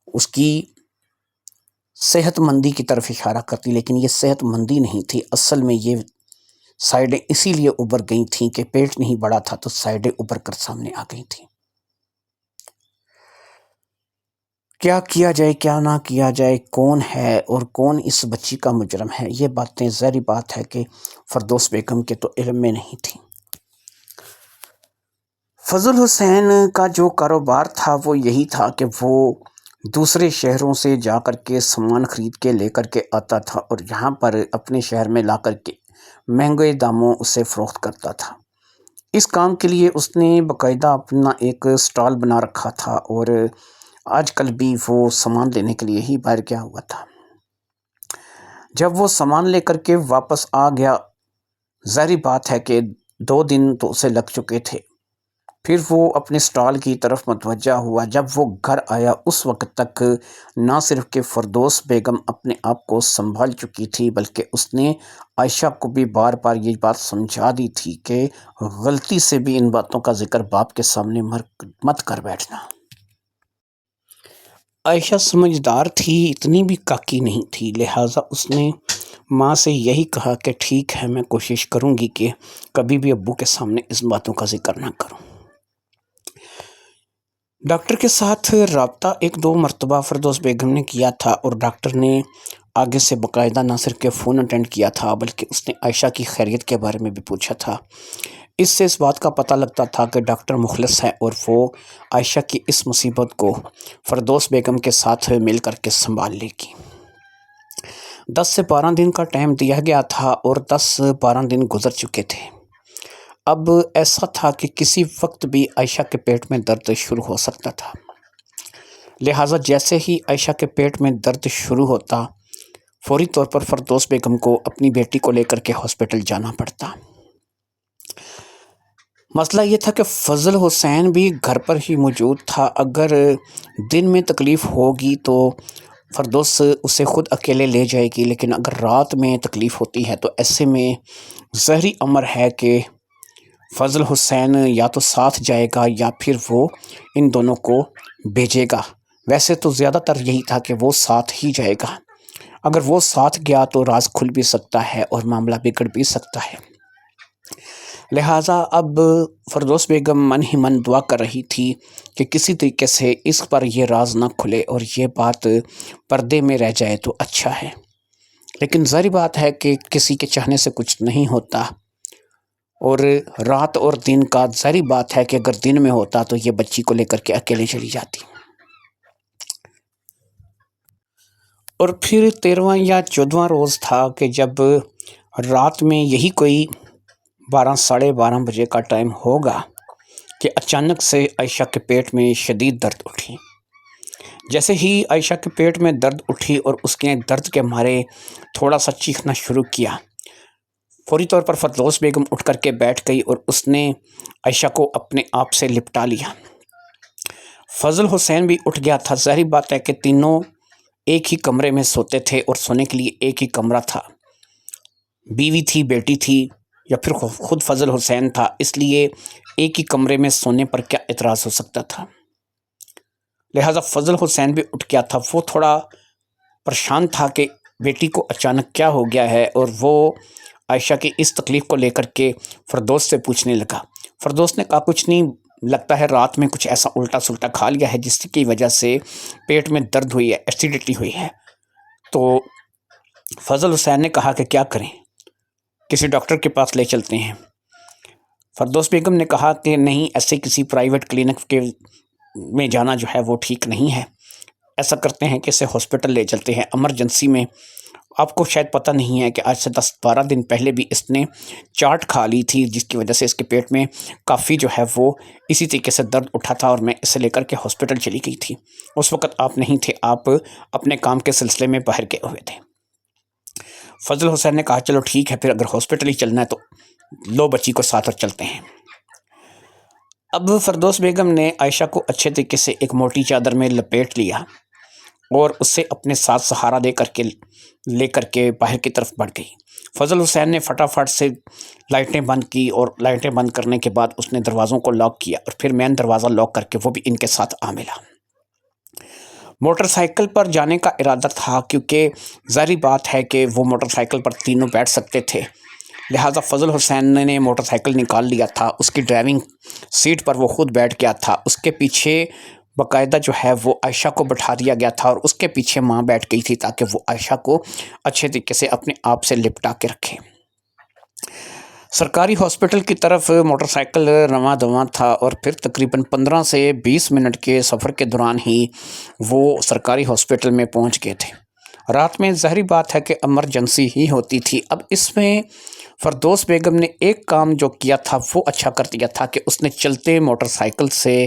اس کی صحت مندی کی طرف اشارہ کرتی، لیکن یہ صحت مندی نہیں تھی، اصل میں یہ سائڈیں اسی لیے ابھر گئی تھیں کہ پیٹ نہیں بڑا تھا تو سائڈیں ابھر کر سامنے آ گئی تھیں۔ کیا کیا جائے کیا نہ کیا جائے، کون ہے اور کون اس بچی کا مجرم ہے، یہ باتیں ظاہری بات ہے کہ فردوس بیگم کے تو علم میں نہیں تھیں۔ فضل حسین کا جو کاروبار تھا وہ یہی تھا کہ وہ دوسرے شہروں سے جا کر کے سامان خرید کے لے کر کے آتا تھا اور یہاں پر اپنے شہر میں لا کر کے مہنگے داموں اسے فروخت کرتا تھا۔ اس کام کے لیے اس نے باقاعدہ اپنا ایک سٹال بنا رکھا تھا، اور آج کل بھی وہ سامان لینے کے لیے ہی باہر گیا ہوا تھا۔ جب وہ سامان لے کر کے واپس آ گیا، ظاہری بات ہے کہ 2 دن تو اسے لگ چکے تھے۔ پھر وہ اپنے سٹال کی طرف متوجہ ہوا۔ جب وہ گھر آیا اس وقت تک نہ صرف کہ فردوس بیگم اپنے آپ کو سنبھال چکی تھی، بلکہ اس نے عائشہ کو بھی بار بار یہ بات سمجھا دی تھی کہ غلطی سے بھی ان باتوں کا ذکر باپ کے سامنے مت کر بیٹھنا۔ عائشہ سمجھدار تھی، اتنی بھی کاکی نہیں تھی، لہٰذا اس نے ماں سے یہی کہا کہ ٹھیک ہے، میں کوشش کروں گی کہ کبھی بھی ابو کے سامنے اس باتوں کا ذکر نہ کروں۔ ڈاکٹر کے ساتھ رابطہ 1-2 مرتبہ فردوس بیگم نے کیا تھا، اور ڈاکٹر نے آگے سے باقاعدہ نہ صرف کہ فون اٹینڈ کیا تھا، بلکہ اس نے عائشہ کی خیریت کے بارے میں بھی پوچھا تھا۔ اس سے اس بات کا پتہ لگتا تھا کہ ڈاکٹر مخلص ہے اور وہ عائشہ کی اس مصیبت کو فردوس بیگم کے ساتھ مل کر کے سنبھال لے گی۔ 10 سے 12 دن کا ٹائم دیا گیا تھا، اور 10-12 دن گزر چکے تھے۔ اب ایسا تھا کہ کسی وقت بھی عائشہ کے پیٹ میں درد شروع ہو سکتا تھا، لہٰذا جیسے ہی عائشہ کے پیٹ میں درد شروع ہوتا، فوری طور پر فردوس بیگم کو اپنی بیٹی کو لے کر کے ہاسپٹل جانا پڑتا۔ مسئلہ یہ تھا کہ فضل حسین بھی گھر پر ہی موجود تھا۔ اگر دن میں تکلیف ہوگی تو فردوس اسے خود اکیلے لے جائے گی، لیکن اگر رات میں تکلیف ہوتی ہے تو ایسے میں ظاہری امر ہے کہ فضل حسین یا تو ساتھ جائے گا یا پھر وہ ان دونوں کو بھیجے گا۔ ویسے تو زیادہ تر یہی تھا کہ وہ ساتھ ہی جائے گا۔ اگر وہ ساتھ گیا تو راز کھل بھی سکتا ہے اور معاملہ بگڑ بھی سکتا ہے۔ لہٰذا اب فردوس بیگم من ہی من دعا کر رہی تھی کہ کسی طریقے سے اس پر یہ راز نہ کھلے اور یہ بات پردے میں رہ جائے تو اچھا ہے، لیکن ظاہری بات ہے کہ کسی کے چاہنے سے کچھ نہیں ہوتا، اور رات اور دن کا ظاہری بات ہے کہ اگر دن میں ہوتا تو یہ بچی کو لے کر کے اکیلے چلی جاتی۔ اور پھر 13واں یا 14واں روز تھا کہ جب رات میں یہی کوئی 12-12:30 بجے کا ٹائم ہوگا کہ اچانک سے عائشہ کے پیٹ میں شدید درد اٹھی۔ جیسے ہی عائشہ کے پیٹ میں درد اٹھی اور اس کے درد کے مارے تھوڑا سا چیخنا شروع کیا، فوری طور پر فردوس بیگم اٹھ کر کے بیٹھ گئی اور اس نے عائشہ کو اپنے آپ سے لپٹا لیا۔ فضل حسین بھی اٹھ گیا تھا۔ ظاہری بات ہے کہ تینوں ایک ہی کمرے میں سوتے تھے اور سونے کے لیے ایک ہی کمرہ تھا۔ بیوی تھی، بیٹی تھی، یا پھر خود فضل حسین تھا، اس لیے ایک ہی کمرے میں سونے پر کیا اعتراض ہو سکتا تھا۔ لہٰذا فضل حسین بھی اٹھ گیا تھا۔ وہ تھوڑا پریشان تھا کہ بیٹی کو اچانک کیا ہو گیا ہے، اور وہ عائشہ کی اس تکلیف کو لے کر کے فردوس سے پوچھنے لگا۔ فردوس نے کہا کچھ نہیں، لگتا ہے رات میں کچھ ایسا الٹا سلٹا کھا لیا ہے جس کی وجہ سے پیٹ میں درد ہوئی ہے، ایسیڈیٹی ہوئی ہے۔ تو فضل حسین نے کہا کہ کیا کریں، کسی ڈاکٹر کے پاس لے چلتے ہیں۔ فردوس بیگم نے کہا کہ نہیں، ایسے کسی پرائیویٹ کلینک میں جانا جو ہے وہ ٹھیک نہیں ہے، ایسا کرتے ہیں کہ اسے ہاسپٹل لے چلتے ہیں ایمرجنسی میں۔ آپ کو شاید پتہ نہیں ہے کہ آج سے 10-12 دن پہلے بھی اس نے چاٹ کھا لی تھی، جس کی وجہ سے اس کے پیٹ میں کافی جو ہے وہ اسی طریقے سے درد اٹھا تھا، اور میں اسے لے کر کے ہاسپٹل چلی گئی تھی۔ اس وقت آپ نہیں تھے، آپ اپنے کام کے سلسلے میں باہر گئے ہوئے تھے۔ فضل حسین نے کہا چلو ٹھیک ہے، پھر اگر ہاسپٹل ہی چلنا ہے تو لو بچی کو ساتھ اور چلتے ہیں۔ اب فردوس بیگم نے عائشہ کو اچھے طریقے سے ایک موٹی چادر میں لپیٹ لیا اور اسے اپنے ساتھ سہارا لے کر کے باہر کی طرف بڑھ گئی۔ فضل حسین نے فٹافٹ سے لائٹیں بند کی، اور لائٹیں بند کرنے کے بعد اس نے دروازوں کو لاک کیا، اور پھر مین دروازہ لاک کر کے وہ بھی ان کے ساتھ آ ملا۔ موٹر سائیکل پر جانے کا ارادہ تھا، کیونکہ ظاہری بات ہے کہ وہ موٹر سائیکل پر تینوں بیٹھ سکتے تھے، لہٰذا فضل حسین نے موٹر سائیکل نکال لیا تھا۔ اس کی ڈرائیونگ سیٹ پر وہ خود بیٹھ گیا تھا، اس کے پیچھے باقاعدہ جو ہے وہ عائشہ کو بٹھا دیا گیا تھا، اور اس کے پیچھے ماں بیٹھ گئی تھی تاکہ وہ عائشہ کو اچھے طریقے سے اپنے آپ سے لپٹا کے رکھے۔ سرکاری ہاسپٹل کی طرف موٹر سائیکل رواں دواں تھا، اور پھر تقریباً 15 سے 20 منٹ کے سفر کے دوران ہی وہ سرکاری ہاسپٹل میں پہنچ گئے تھے۔ رات میں ظاہری بات ہے کہ ایمرجنسی ہی ہوتی تھی۔ اب اس میں فردوس بیگم نے ایک کام جو کیا تھا وہ اچھا کر دیا تھا کہ اس نے چلتے موٹر سائیکل سے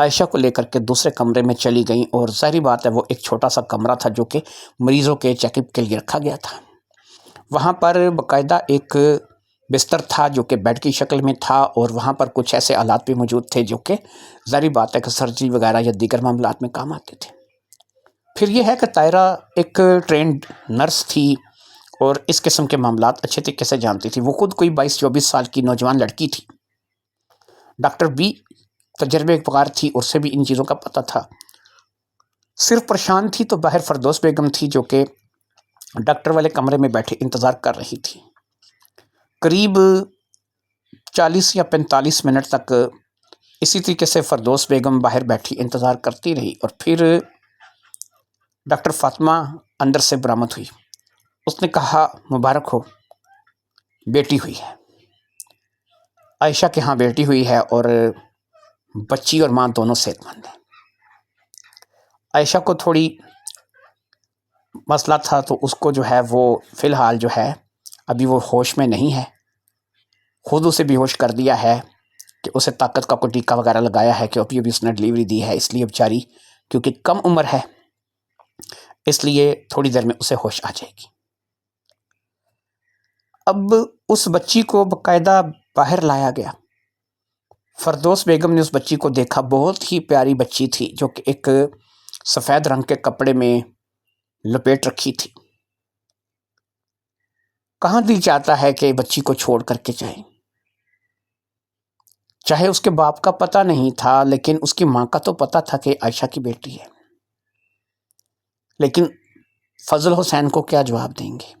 عائشہ کو لے کر کے دوسرے کمرے میں چلی گئیں، اور ظاہری بات ہے وہ ایک چھوٹا سا کمرہ تھا جو کہ مریضوں کے چیک اپ کے لیے رکھا گیا تھا۔ وہاں پر باقاعدہ ایک بستر تھا جو کہ بیڈ کی شکل میں تھا، اور وہاں پر کچھ ایسے آلات بھی موجود تھے جو کہ ظاہری بات ہے کہ سرجری وغیرہ یا دیگر معاملات میں کام آتے تھے۔ پھر یہ ہے کہ طاہرہ ایک ٹرینڈ نرس تھی اور اس قسم کے معاملات اچھے طریقے سے جانتی تھی۔ وہ خود کوئی 22-24 سال کی نوجوان لڑکی تھی۔ ڈاکٹر بھی تجربے کار تھی، اس سے بھی ان چیزوں کا پتہ تھا۔ صرف پریشان تھی تو باہر فردوس بیگم تھی جو کہ ڈاکٹر والے کمرے میں بیٹھے انتظار کر رہی تھی۔ قریب 40 یا 45 منٹ تک اسی طریقے سے فردوس بیگم باہر بیٹھی انتظار کرتی رہی، اور پھر ڈاکٹر فاطمہ اندر سے برآمد ہوئی۔ اس نے کہا مبارک ہو، بیٹی ہوئی ہے۔ عائشہ کے ہاں بیٹی ہوئی ہے، اور بچی اور ماں دونوں صحت مند ہیں۔ عائشہ کو تھوڑی مسئلہ تھا تو اس کو جو ہے وہ فی الحال جو ہے ابھی وہ ہوش میں نہیں ہے۔ خود اسے بے ہوش کر دیا ہے کہ اسے طاقت کا کوئی ٹیکہ وغیرہ لگایا ہے کہ ابھی اس نے ڈلیوری دی ہے، اس لیے بیچاری کیونکہ کم عمر ہے اس لیے تھوڑی دیر میں اسے ہوش آ جائے گی۔ اب اس بچی کو باقاعدہ باہر لایا گیا۔ فردوس بیگم نے اس بچی کو دیکھا، بہت ہی پیاری بچی تھی جو کہ ایک سفید رنگ کے کپڑے میں لپیٹ رکھی تھی۔ کہاں دل چاہتا ہے کہ بچی کو چھوڑ کر کے جائیں؟ چاہے اس کے باپ کا پتہ نہیں تھا، لیکن اس کی ماں کا تو پتہ تھا کہ عائشہ کی بیٹی ہے۔ لیکن فضل حسین کو کیا جواب دیں گے؟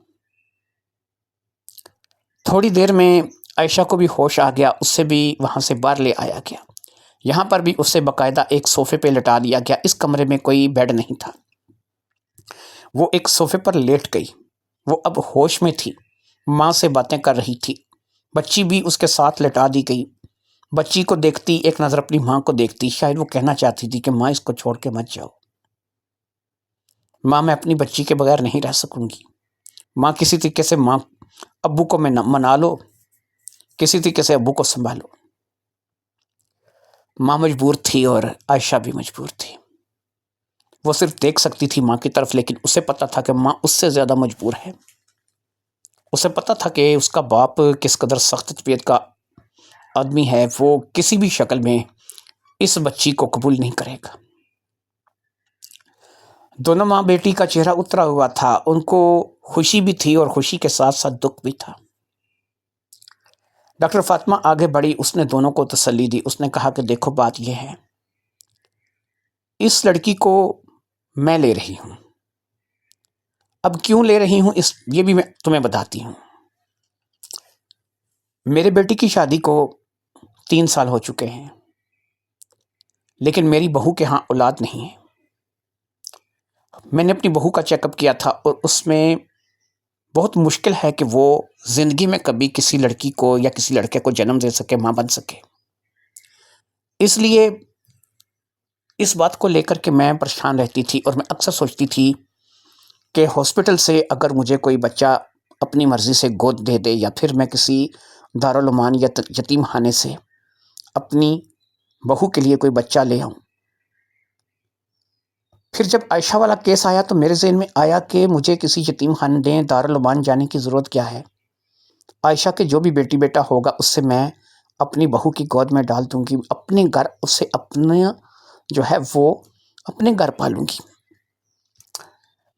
تھوڑی دیر میں عائشہ کو بھی ہوش آ گیا، اس سے بھی وہاں سے باہر لے آیا گیا۔ یہاں پر بھی اسے باقاعدہ ایک صوفے پہ لٹا دیا گیا۔ اس کمرے میں کوئی بیڈ نہیں تھا، وہ ایک صوفے پر لیٹ گئی۔ وہ اب ہوش میں تھی، ماں سے باتیں کر رہی تھی، بچی بھی اس کے ساتھ لٹا دی گئی۔ بچی کو دیکھتی، ایک نظر اپنی ماں کو دیکھتی، شاید وہ کہنا چاہتی تھی کہ ماں اس کو چھوڑ کے مت جاؤ، ماں میں اپنی بچی کے بغیر نہیں رہ سکوں گی، ماں کسی طریقے سے ماں ابو کو منا لو، کسی طریقے سے ابو کو سنبھالو۔ ماں مجبور تھی اور عائشہ بھی مجبور تھی۔ وہ صرف دیکھ سکتی تھی ماں کی طرف، لیکن اسے پتا تھا کہ ماں اس سے زیادہ مجبور ہے۔ اسے پتا تھا کہ اس کا باپ کس قدر سخت طبیعت کا آدمی ہے، وہ کسی بھی شکل میں اس بچی کو قبول نہیں کرے گا۔ دونوں ماں بیٹی کا چہرہ اترا ہوا تھا، ان کو خوشی بھی تھی اور خوشی کے ساتھ ساتھ دکھ بھی تھا۔ ڈاکٹر فاطمہ آگے بڑھی، اس نے دونوں کو تسلی دی۔ اس نے کہا کہ دیکھو بات یہ ہے، اس لڑکی کو میں لے رہی ہوں۔ اب کیوں لے رہی ہوں یہ بھی میں تمہیں بتاتی ہوں۔ میرے بیٹی کی شادی کو 3 سال ہو چکے ہیں، لیکن میری بہو کے ہاں اولاد نہیں ہے۔ میں نے اپنی بہو کا چیک اپ کیا تھا اور اس میں بہت مشکل ہے کہ وہ زندگی میں کبھی کسی لڑکی کو یا کسی لڑکے کو جنم دے سکے، ماں بن سکے۔ اس لیے اس بات کو لے کر کے میں پریشان رہتی تھی، اور میں اکثر سوچتی تھی کہ ہاسپٹل سے اگر مجھے کوئی بچہ اپنی مرضی سے گود دے دے، یا پھر میں کسی دارالعمان یا یتیم خانے سے اپنی بہو کے لیے کوئی بچہ لے آؤں۔ پھر جب عائشہ والا کیس آیا تو میرے ذہن میں آیا کہ مجھے کسی یتیم خانے دارالعمان جانے کی ضرورت کیا ہے؟ عائشہ کے جو بھی بیٹی بیٹا ہوگا اس سے میں اپنی بہو کی گود میں ڈال دوں گی، اپنے گھر اسے اپنا جو ہے وہ اپنے گھر پالوں گی،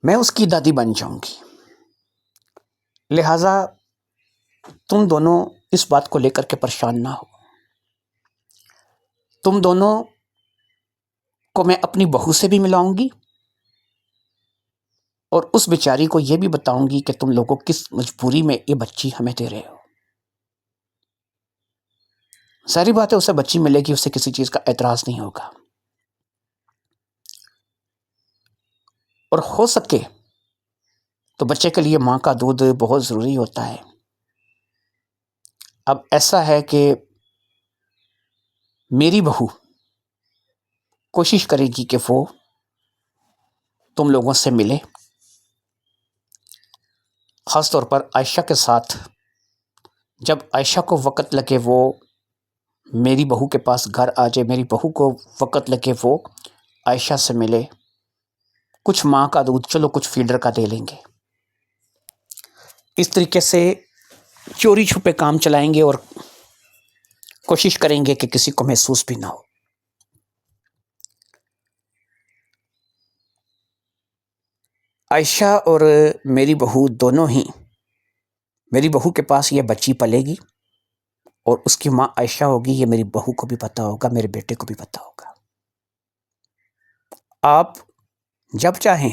میں اس کی دادی بن جاؤں گی۔ لہٰذا تم دونوں اس بات کو لے کر کے پریشان نہ ہو، تم دونوں کو میں اپنی بہو سے بھی ملاؤں گی، اور اس بیچاری کو یہ بھی بتاؤں گی کہ تم لوگوں کس مجبوری میں یہ بچی ہمیں دے رہے ہو۔ ساری بات ہے اسے بچی ملے گی، اسے کسی چیز کا اعتراض نہیں ہوگا، اور ہو سکے تو بچے کے لیے ماں کا دودھ بہت ضروری ہوتا ہے۔ اب ایسا ہے کہ میری بہو کوشش کرے گی کہ وہ تم لوگوں سے ملے، خاص طور پر عائشہ کے ساتھ۔ جب عائشہ کو وقت لگے وہ میری بہو کے پاس گھر آ جائے، میری بہو کو وقت لگے وہ عائشہ سے ملے، کچھ ماں کا دودھ، چلو کچھ فیڈر کا دے لیں گے. اس طریقے سے چوری چھپے کام چلائیں گے اور کوشش کریں گے کہ کسی کو محسوس بھی نہ ہو. عائشہ اور میری بہو دونوں ہی، میری بہو کے پاس یہ بچی پلے گی اور اس کی ماں عائشہ ہوگی. یہ میری بہو کو بھی پتا ہوگا، میرے بیٹے کو بھی پتا ہوگا. آپ جب چاہیں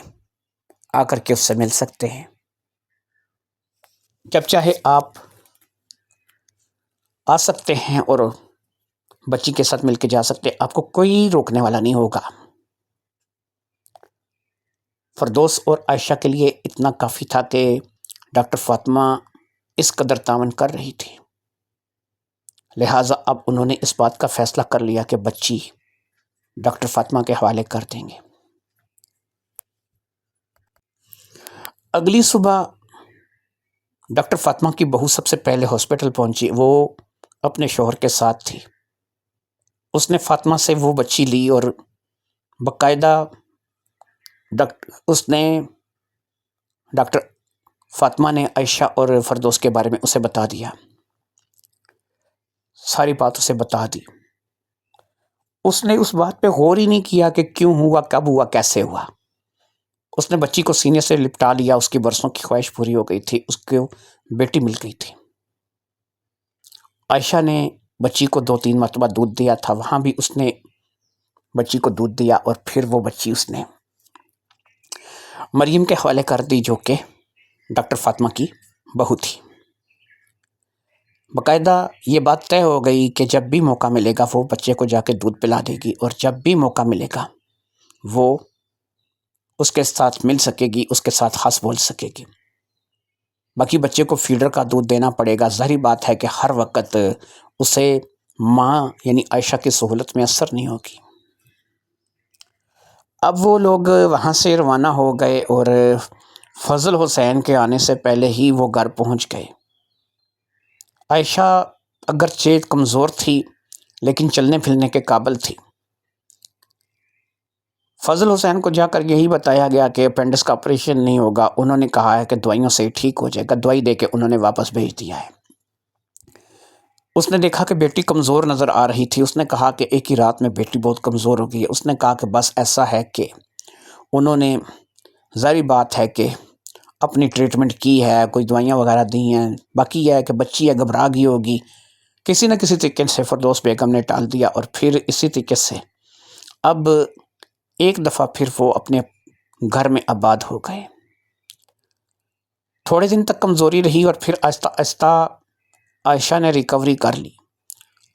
آ کر کے اس سے مل سکتے ہیں، جب چاہے آپ آ سکتے ہیں اور بچی کے ساتھ مل کے جا سکتے ہیں. آپ کو کوئی روکنے والا نہیں ہوگا. فردوس اور عائشہ کے لیے اتنا کافی تھا کہ ڈاکٹر فاطمہ اس قدر تعاون کر رہی تھی، لہٰذا اب انہوں نے اس بات کا فیصلہ کر لیا کہ بچی ڈاکٹر فاطمہ کے حوالے کر دیں گے. اگلی صبح ڈاکٹر فاطمہ کی بہو سب سے پہلے ہاسپٹل پہنچی. وہ اپنے شوہر کے ساتھ تھی. اس نے فاطمہ سے وہ بچی لی اور باقاعدہ ڈاکٹر فاطمہ نے عائشہ اور فردوس کے بارے میں اسے بتا دیا، ساری بات اسے بتا دی. اس نے اس بات پہ غور ہی نہیں کیا کہ کیوں ہوا، کب ہوا، کیسے ہوا. اس نے بچی کو سینے سے لپٹا لیا. اس کی برسوں کی خواہش پوری ہو گئی تھی، اس کو بیٹی مل گئی تھی. عائشہ نے بچی کو 2-3 مرتبہ دودھ دیا تھا، وہاں بھی اس نے بچی کو دودھ دیا اور پھر وہ بچی اس نے مریم کے حوالے کر دی، جو کہ ڈاکٹر فاطمہ کی بہو تھی. باقاعدہ یہ بات طے ہو گئی کہ جب بھی موقع ملے گا وہ بچے کو جا کے دودھ پلا دے گی، اور جب بھی موقع ملے گا وہ اس کے ساتھ مل سکے گی، اس کے ساتھ ہنس بول سکے گی. باقی بچے کو فیڈر کا دودھ دینا پڑے گا. ظاہری بات ہے کہ ہر وقت اسے ماں یعنی عائشہ کی سہولت میں اثر نہیں ہوگی. اب وہ لوگ وہاں سے روانہ ہو گئے اور فضل حسین کے آنے سے پہلے ہی وہ گھر پہنچ گئے. عائشہ اگرچہ کمزور تھی لیکن چلنے پھرنے کے قابل تھی. فضل حسین کو جا کر یہی بتایا گیا کہ اپینڈکس کا آپریشن نہیں ہوگا. انہوں نے کہا ہے کہ دوائیوں سے ٹھیک ہو جائے گا. دوائی دے کے انہوں نے واپس بھیج دیا ہے. اس نے دیکھا کہ بیٹی کمزور نظر آ رہی تھی. اس نے کہا کہ ایک ہی رات میں بیٹی بہت کمزور ہو گئی ہے. اس نے کہا کہ بس ایسا ہے کہ انہوں نے ظاہری بات ہے کہ اپنی ٹریٹمنٹ کی ہے، کوئی دوائیاں وغیرہ دی ہیں. باقی یہ ہے کہ بچی ہے گھبرا گئی ہوگی. کسی نہ کسی طریقے سے فردوس بیگم نے ٹال دیا اور پھر اسی طریقے سے اب ایک دفعہ پھر وہ اپنے گھر میں آباد ہو گئے. تھوڑے دن تک کمزوری رہی اور پھر آہستہ آہستہ عائشہ نے ریکوری کر لی.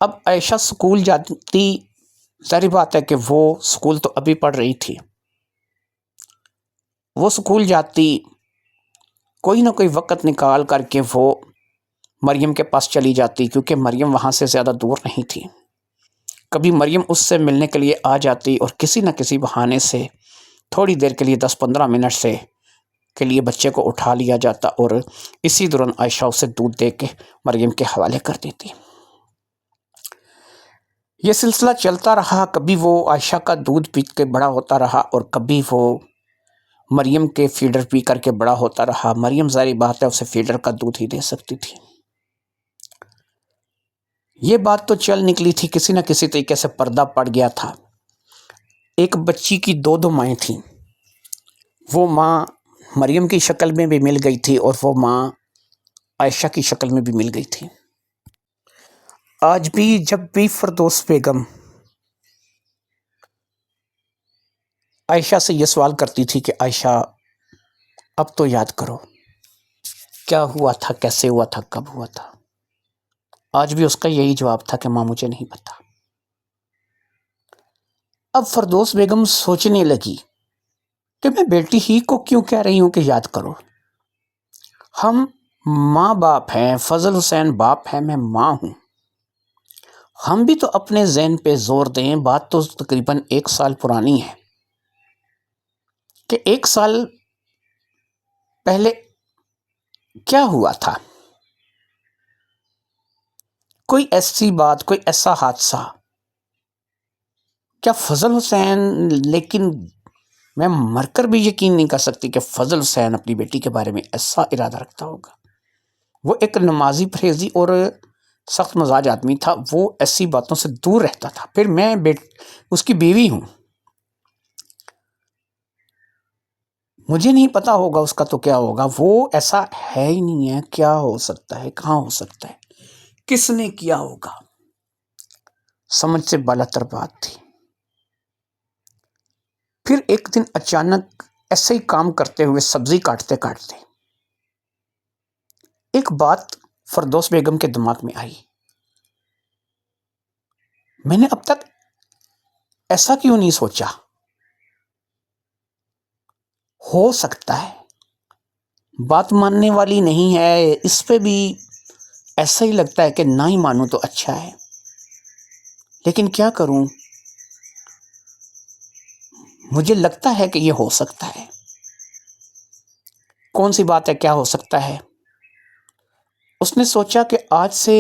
اب عائشہ سکول جاتی، ظاہری بات ہے کہ وہ سکول تو ابھی پڑھ رہی تھی. وہ سکول جاتی، کوئی نہ کوئی وقت نکال کر کے وہ مریم کے پاس چلی جاتی، کیونکہ مریم وہاں سے زیادہ دور نہیں تھی. کبھی مریم اس سے ملنے کے لیے آ جاتی اور کسی نہ کسی بہانے سے تھوڑی دیر کے لیے 10-15 منٹ سے کے لیے بچے کو اٹھا لیا جاتا اور اسی دوران عائشہ اسے دودھ دے کے مریم کے حوالے کر دیتی. یہ سلسلہ چلتا رہا. کبھی وہ عائشہ کا دودھ پی کے بڑا ہوتا رہا اور کبھی وہ مریم کے فیڈر پی کر کے بڑا ہوتا رہا. مریم ظاہری بات ہے اسے فیڈر کا دودھ ہی دے سکتی تھی. یہ بات تو چل نکلی تھی، کسی نہ کسی طریقے سے پردہ پڑ گیا تھا. ایک بچی کی 2 مائیں تھیں. وہ ماں مریم کی شکل میں بھی مل گئی تھی اور وہ ماں عائشہ کی شکل میں بھی مل گئی تھی. آج بھی جب بھی فردوس بیگم عائشہ سے یہ سوال کرتی تھی کہ عائشہ اب تو یاد کرو کیا ہوا تھا، کیسے ہوا تھا، کب ہوا تھا، آج بھی اس کا یہی جواب تھا کہ ماں مجھے نہیں پتا. اب فردوس بیگم سوچنے لگی کہ میں بیٹی ہی کو کیوں کہہ رہی ہوں کہ یاد کرو. ہم ماں باپ ہیں، فضل حسین باپ ہے، میں ماں ہوں. ہم بھی تو اپنے ذہن پہ زور دیں. بات تو تقریباً 1 سال پرانی ہے کہ 1 سال پہلے کیا ہوا تھا. کوئی ایسی بات، کوئی ایسا حادثہ، کیا فضل حسین، لیکن میں مر کر بھی یقین نہیں کر سکتی کہ فضل حسین اپنی بیٹی کے بارے میں ایسا ارادہ رکھتا ہوگا۔ وہ ایک نمازی پرہیزی اور سخت مزاج آدمی تھا، وہ ایسی باتوں سے دور رہتا تھا۔ پھر میں اس کی بیوی ہوں، مجھے نہیں پتا ہوگا اس کا تو کیا ہوگا، وہ ایسا ہے ہی نہیں ہے، کیا ہو سکتا ہے، کہاں ہو سکتا ہے، کس نے کیا ہوگا، سمجھ سے بالاتر بات تھی۔ پھر ایک دن اچانک ایسے ہی کام کرتے ہوئے، سبزی کاٹتے کاٹتے، ایک بات فردوس بیگم کے دماغ میں آئی، میں نے اب تک ایسا کیوں نہیں سوچا، ہو سکتا ہے بات ماننے والی نہیں ہے، اس پہ بھی ایسا ہی لگتا ہے کہ نہ ہی مانوں تو اچھا ہے، لیکن کیا کروں، مجھے لگتا ہے کہ یہ ہو سکتا ہے۔ کون سی بات ہے، کیا ہو سکتا ہے؟ اس نے سوچا کہ آج سے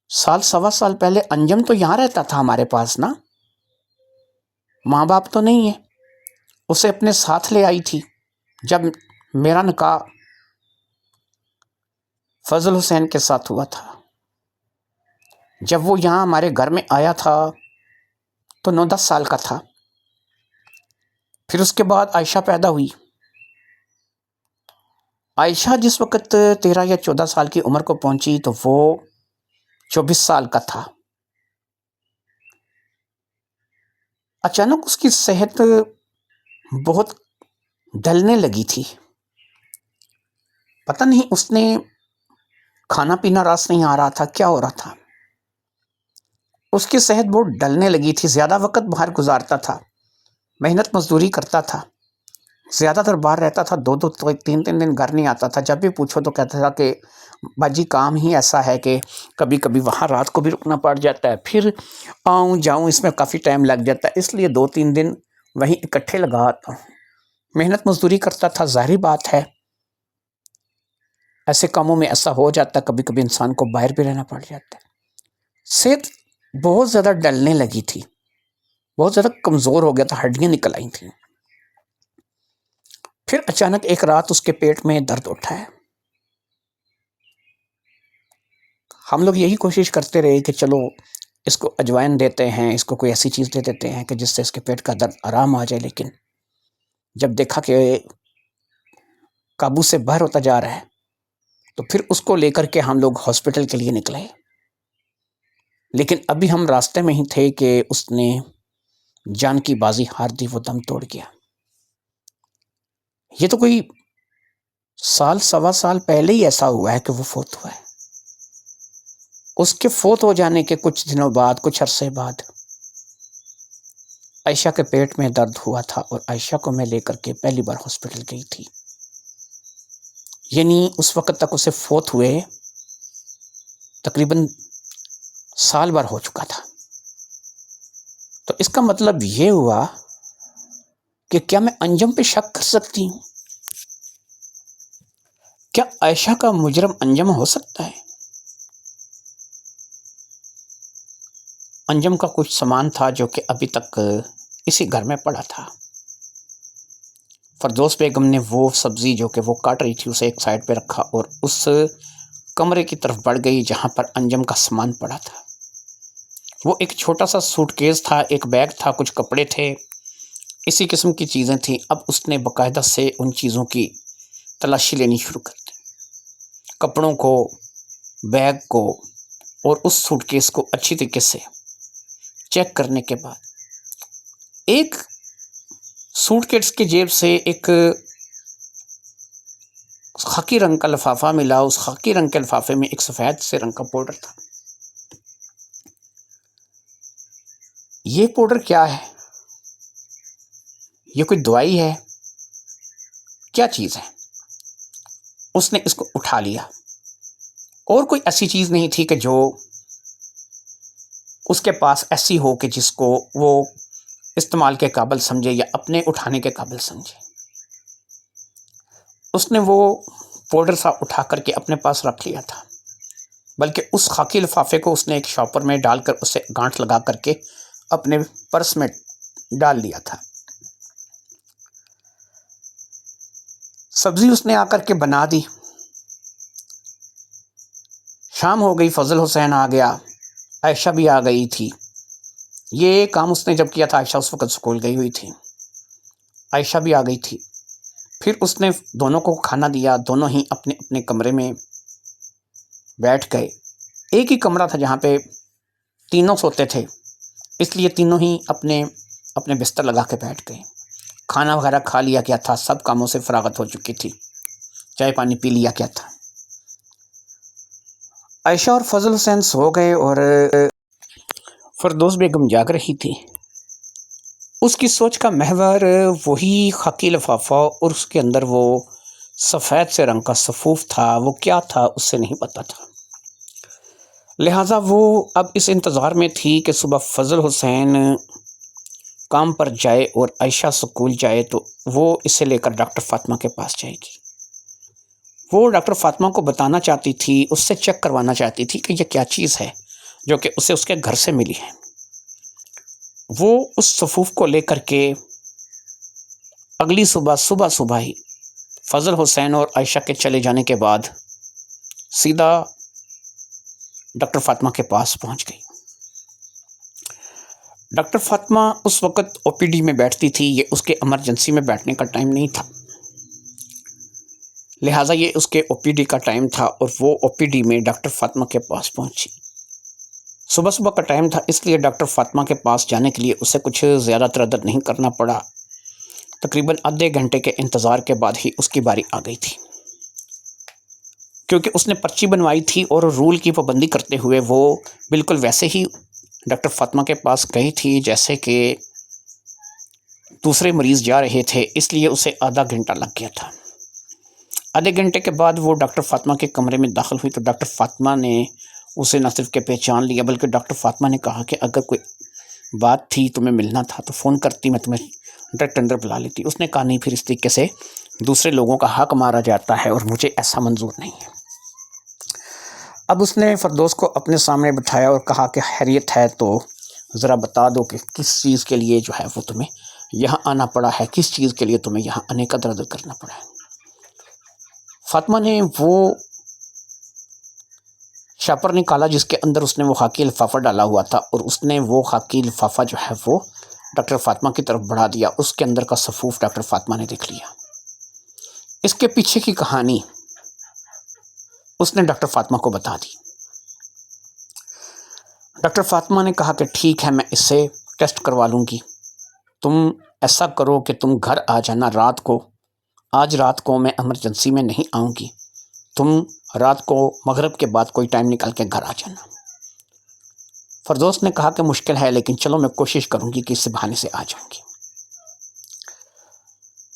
سال سوا سال پہلے انجم تو یہاں رہتا تھا ہمارے پاس نا، ماں باپ تو نہیں ہے، اسے اپنے ساتھ لے آئی تھی جب میرا نکاح فضل حسین کے ساتھ ہوا تھا۔ جب وہ یہاں ہمارے گھر میں آیا تھا تو 9-10 سال کا تھا۔ پھر اس کے بعد عائشہ پیدا ہوئی۔ عائشہ جس وقت 13 یا 14 سال کی عمر کو پہنچی تو وہ 24 سال کا تھا۔ اچانک اس کی صحت بہت ڈلنے لگی تھی، پتہ نہیں اس نے کھانا پینا راس نہیں آ رہا تھا، کیا ہو رہا تھا، اس کی صحت بہت ڈلنے لگی تھی، زیادہ وقت باہر گزارتا تھا، محنت مزدوری کرتا تھا، زیادہ تر باہر رہتا تھا، 2-3 دن گھر نہیں آتا تھا، جب بھی پوچھو تو کہتا تھا کہ باجی کام ہی ایسا ہے کہ کبھی کبھی وہاں رات کو بھی رکنا پڑ جاتا ہے، پھر آؤں جاؤں اس میں کافی ٹائم لگ جاتا ہے، اس لیے 2-3 دن وہیں اکٹھے لگا آتا ہوں۔ محنت مزدوری کرتا تھا، ظاہری بات ہے ایسے کاموں میں ایسا ہو جاتا ہے، کبھی کبھی انسان کو باہر بھی رہنا پڑ جاتا ہے۔ صحت بہت زیادہ ڈلنے لگی تھی، بہت زیادہ کمزور ہو گیا تھا، ہڈیاں نکل آئی تھیں۔ پھر اچانک ایک رات اس کے پیٹ میں درد اٹھا ہے۔ ہم لوگ یہی کوشش کرتے رہے کہ چلو اس کو اجوائن دیتے ہیں، اس کو کوئی ایسی چیز دے دیتے ہیں کہ جس سے اس کے پیٹ کا درد آرام آ جائے، لیکن جب دیکھا کہ قابو سے باہر ہوتا جا رہا ہے تو پھر اس کو لے کر کے ہم لوگ ہاسپٹل کے لیے نکلے، لیکن ابھی ہم راستے میں ہی تھے کہ اس نے جان کی بازی ہار دی، وہ دم توڑ گیا۔ یہ تو کوئی سال سوا سال پہلے ہی ایسا ہوا ہے کہ وہ فوت ہوا ہے۔ اس کے فوت ہو جانے کے کچھ دنوں بعد، کچھ عرصے بعد عائشہ کے پیٹ میں درد ہوا تھا اور عائشہ کو میں لے کر کے پہلی بار ہاسپٹل گئی تھی، یعنی اس وقت تک اسے فوت ہوئے تقریباً سال بھر ہو چکا تھا۔ تو اس کا مطلب یہ ہوا کہ کیا میں انجم پہ شک کر سکتی ہوں؟ کیا عائشہ کا مجرم انجم ہو سکتا ہے؟ انجم کا کچھ سامان تھا جو کہ ابھی تک اسی گھر میں پڑا تھا۔ فردوس بیگم نے وہ سبزی جو کہ وہ کاٹ رہی تھی اسے ایک سائڈ پہ رکھا اور اس کمرے کی طرف بڑھ گئی جہاں پر انجم کا سامان پڑا تھا۔ وہ ایک چھوٹا سا سوٹ کیس تھا، ایک بیگ تھا، کچھ کپڑے تھے، اسی قسم کی چیزیں تھیں۔ اب اس نے باقاعدہ سے ان چیزوں کی تلاشی لینی شروع کر دی، کپڑوں کو، بیگ کو اور اس سوٹ کیس کو اچھی طریقے سے چیک کرنے کے بعد ایک سوٹ کیس کی جیب سے ایک خاکی رنگ کا لفافہ ملا، اس خاکی رنگ کے لفافے میں ایک سفید سے رنگ کا پاؤڈر تھا۔ یہ پاؤڈر کیا ہے؟ یہ کوئی دوائی ہے؟ کیا چیز ہے؟ اس نے اس کو اٹھا لیا، اور کوئی ایسی چیز نہیں تھی کہ جو اس کے پاس ایسی ہو کہ جس کو وہ استعمال کے قابل سمجھے یا اپنے اٹھانے کے قابل سمجھے۔ اس نے وہ پاؤڈر سا اٹھا کر کے اپنے پاس رکھ لیا تھا۔ بلکہ اس خاکی لفافے کو اس نے ایک شاپر میں ڈال کر اسے گانٹھ لگا کر کے اپنے پرس میں ڈال دیا تھا۔ سبزی اس نے آ کر کے بنا دی، شام ہو گئی، فضل حسین آ گیا، عائشہ بھی آ گئی تھی۔ یہ کام اس نے جب کیا تھا عائشہ اس وقت اسکول گئی ہوئی تھی، عائشہ بھی آ گئی تھی۔ پھر اس نے دونوں کو کھانا دیا، دونوں ہی اپنے اپنے کمرے میں بیٹھ گئے۔ ایک ہی کمرہ تھا جہاں پہ تینوں سوتے تھے، اس لیے تینوں ہی اپنے اپنے بستر لگا کے بیٹھ گئے۔ کھانا وغیرہ کھا لیا گیا تھا، سب کاموں سے فراغت ہو چکی تھی، چائے پانی پی لیا گیا تھا۔ عائشہ اور فضل حسین سو گئے اور فردوس بیگم جاگ رہی تھی۔ اس کی سوچ کا محور وہی خاکی لفافہ اور اس کے اندر وہ سفید سے رنگ کا صفوف تھا، وہ کیا تھا اس سے نہیں پتا تھا۔ لہٰذا وہ اب اس انتظار میں تھی کہ صبح فضل حسین کام پر جائے اور عائشہ اسکول جائے تو وہ اسے لے کر ڈاکٹر فاطمہ کے پاس جائے گی۔ وہ ڈاکٹر فاطمہ کو بتانا چاہتی تھی، اس سے چیک کروانا چاہتی تھی کہ یہ کیا چیز ہے جو کہ اسے اس کے گھر سے ملی ہے۔ وہ اس صفوف کو لے کر کے اگلی صبح ہی فضل حسین اور عائشہ کے چلے جانے کے بعد سیدھا ڈاکٹر فاطمہ کے پاس پہنچ گئی۔ ڈاکٹر فاطمہ اس وقت او پی ڈی میں بیٹھتی تھی، یہ اس کے ایمرجنسی میں بیٹھنے کا ٹائم نہیں تھا، لہٰذا یہ اس کے او پی ڈی کا ٹائم تھا اور وہ او پی ڈی میں ڈاکٹر فاطمہ کے پاس پہنچی۔ صبح کا ٹائم تھا، اس لیے ڈاکٹر فاطمہ کے پاس جانے کے لیے اسے کچھ زیادہ تردد نہیں کرنا پڑا۔ تقریباً آدھے گھنٹے کے انتظار کے بعد ہی اس کی باری آ گئی تھی، کیونکہ اس نے پرچی بنوائی تھی اور رول کی پابندی کرتے ہوئے وہ بالکل ویسے ہی ڈاکٹر فاطمہ کے پاس گئی تھی جیسے کہ دوسرے مریض جا رہے تھے، اس لیے اسے آدھا گھنٹہ لگ گیا تھا۔ آدھے گھنٹے کے بعد وہ ڈاکٹر فاطمہ کے کمرے میں داخل ہوئی تو ڈاکٹر فاطمہ نے اسے نہ صرف کہ پہچان لیا بلکہ ڈاکٹر فاطمہ نے کہا کہ اگر کوئی بات تھی تمہیں ملنا تھا تو فون کرتی، میں تمہیں ڈائریکٹ اندر بلا لیتی۔ اس نے کہا نہیں، پھر اس طریقے سے دوسرے لوگوں کا حق مارا جاتا ہے اور مجھے ایسا منظور نہیں ہے۔ اب اس نے فردوس کو اپنے سامنے بٹھایا اور کہا کہ خیریت ہے تو ذرا بتا دو کہ کس چیز کے لیے جو ہے وہ تمہیں یہاں آنا پڑا ہے، کس چیز کے لیے تمہیں یہاں آنے کا درد کرنا پڑا ہے۔ فاطمہ نے وہ شاپر نکالا جس کے اندر اس نے وہ خاکی لفافہ ڈالا ہوا تھا اور اس نے وہ خاکی لفافہ جو ہے وہ ڈاکٹر فاطمہ کی طرف بڑھا دیا۔ اس کے اندر کا صفوف ڈاکٹر فاطمہ نے دیکھ لیا۔ اس کے پیچھے کی کہانی اس نے ڈاکٹر فاطمہ کو بتا دی۔ ڈاکٹر فاطمہ نے کہا کہ ٹھیک ہے، میں اس سے ٹیسٹ کروا لوں گی، تم ایسا کرو کہ تم گھر آ جانا رات کو، آج رات کو میں ایمرجنسی میں نہیں آؤں گی، تم رات کو مغرب کے بعد کوئی ٹائم نکال کے گھر آ جانا۔ فردوس نے کہا کہ مشکل ہے لیکن چلو میں کوشش کروں گی کہ اس بہانے سے آ جاؤں گی۔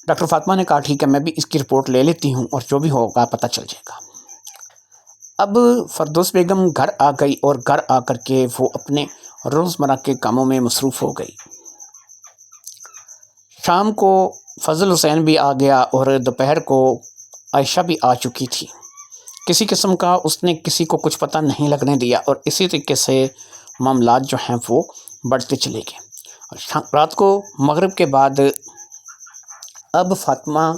ڈاکٹر فاطمہ نے کہا ٹھیک ہے، میں بھی اس کی رپورٹ لے لیتی ہوں اور جو بھی ہوگا پتہ چل جائے گا۔ اب فردوس بیگم گھر آ گئی اور گھر آ کر کے وہ اپنے روزمرہ کے کاموں میں مصروف ہو گئی۔ شام کو فضل حسین بھی آ گیا اور دوپہر کو عائشہ بھی آ چکی تھی۔ کسی قسم کا اس نے کسی کو کچھ پتہ نہیں لگنے دیا اور اسی طریقے سے معاملات جو ہیں وہ بڑھتے چلے گئے۔ رات کو مغرب کے بعد اب فاطمہ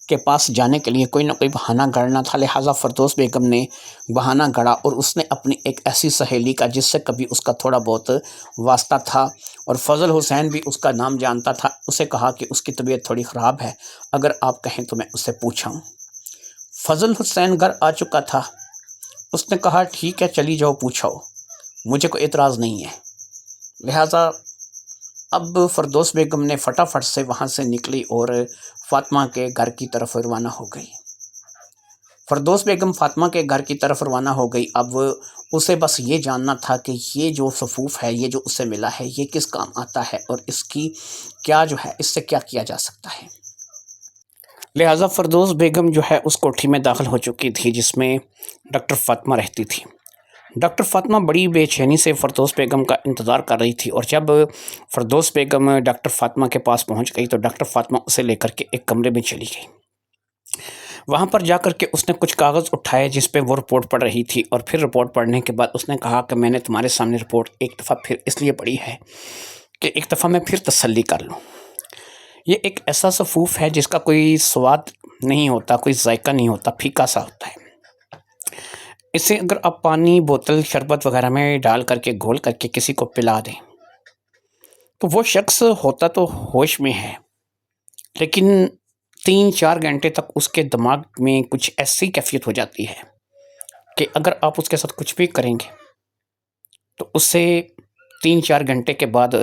کے پاس جانے کے لیے کوئی نہ کوئی بہانہ گڑنا تھا، لہٰذا فردوس بیگم نے بہانہ گڑا اور اس نے اپنی ایک ایسی سہیلی کا جس سے کبھی اس کا تھوڑا بہت واسطہ تھا اور فضل حسین بھی اس کا نام جانتا تھا، اسے کہا کہ اس کی طبیعت تھوڑی خراب ہے، اگر آپ کہیں تو میں اس سے پوچھاؤں۔ فضل حسین گھر آ چکا تھا، اس نے کہا ٹھیک ہے چلی جاؤ پوچھاؤ، مجھے کوئی اعتراض نہیں ہے۔ لہٰذا اب فردوس بیگم نے فٹافٹ سے وہاں سے نکلی اور فاطمہ کے گھر کی طرف روانہ ہو گئی۔ فردوس بیگم فاطمہ کے گھر کی طرف روانہ ہو گئی۔ اب اسے بس یہ جاننا تھا کہ یہ جو صفوف ہے، یہ جو اسے ملا ہے، یہ کس کام آتا ہے اور اس کی کیا جو ہے اس سے کیا کیا جا سکتا ہے۔ لہٰذا فردوس بیگم جو ہے اس کوٹھی میں داخل ہو چکی تھی جس میں ڈاکٹر فاطمہ رہتی تھی۔ ڈاکٹر فاطمہ بڑی بے چینی سے فردوس بیگم کا انتظار کر رہی تھی اور جب فردوس بیگم ڈاکٹر فاطمہ کے پاس پہنچ گئی تو ڈاکٹر فاطمہ اسے لے کر کے ایک کمرے میں چلی گئی۔ وہاں پر جا کر کے اس نے کچھ کاغذ اٹھائے جس پہ وہ رپورٹ پڑھ رہی تھی، اور پھر رپورٹ پڑھنے کے بعد اس نے کہا کہ میں نے تمہارے سامنے رپورٹ ایک دفعہ پھر اس لیے پڑھی ہے کہ ایک دفعہ میں پھر تسلی کر لوں۔ یہ ایک ایسا سفوف ہے جس کا کوئی سواد نہیں ہوتا، کوئی ذائقہ نہیں ہوتا، پھیکا سا ہوتا ہے۔ اسے اگر آپ پانی، بوتل، شربت وغیرہ میں ڈال کر کے گھول کر کے کسی کو پلا دیں تو وہ شخص ہوتا تو ہوش میں ہے، لیکن 3-4 گھنٹے تک اس کے دماغ میں کچھ ایسی کیفیت ہو جاتی ہے کہ اگر آپ اس کے ساتھ کچھ بھی کریں گے تو اس سے 3-4 گھنٹے کے بعد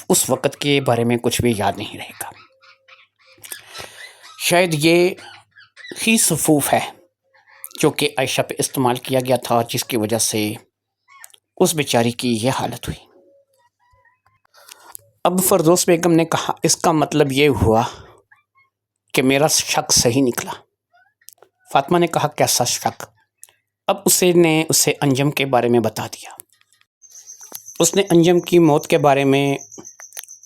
اس وقت کے بارے میں کچھ بھی یاد نہیں رہے گا۔ شاید یہ ہی سفوف ہے جو کہ عائشہ پہ استعمال کیا گیا تھا، جس کی وجہ سے اس بیچاری کی یہ حالت ہوئی۔ اب فردوس بیگم نے کہا اس کا مطلب یہ ہوا کہ میرا شک صحیح نکلا۔ فاطمہ نے کہا کیسا شک؟ اب اسے انجم کے بارے میں بتا دیا۔ اس نے انجم کی موت کے بارے میں،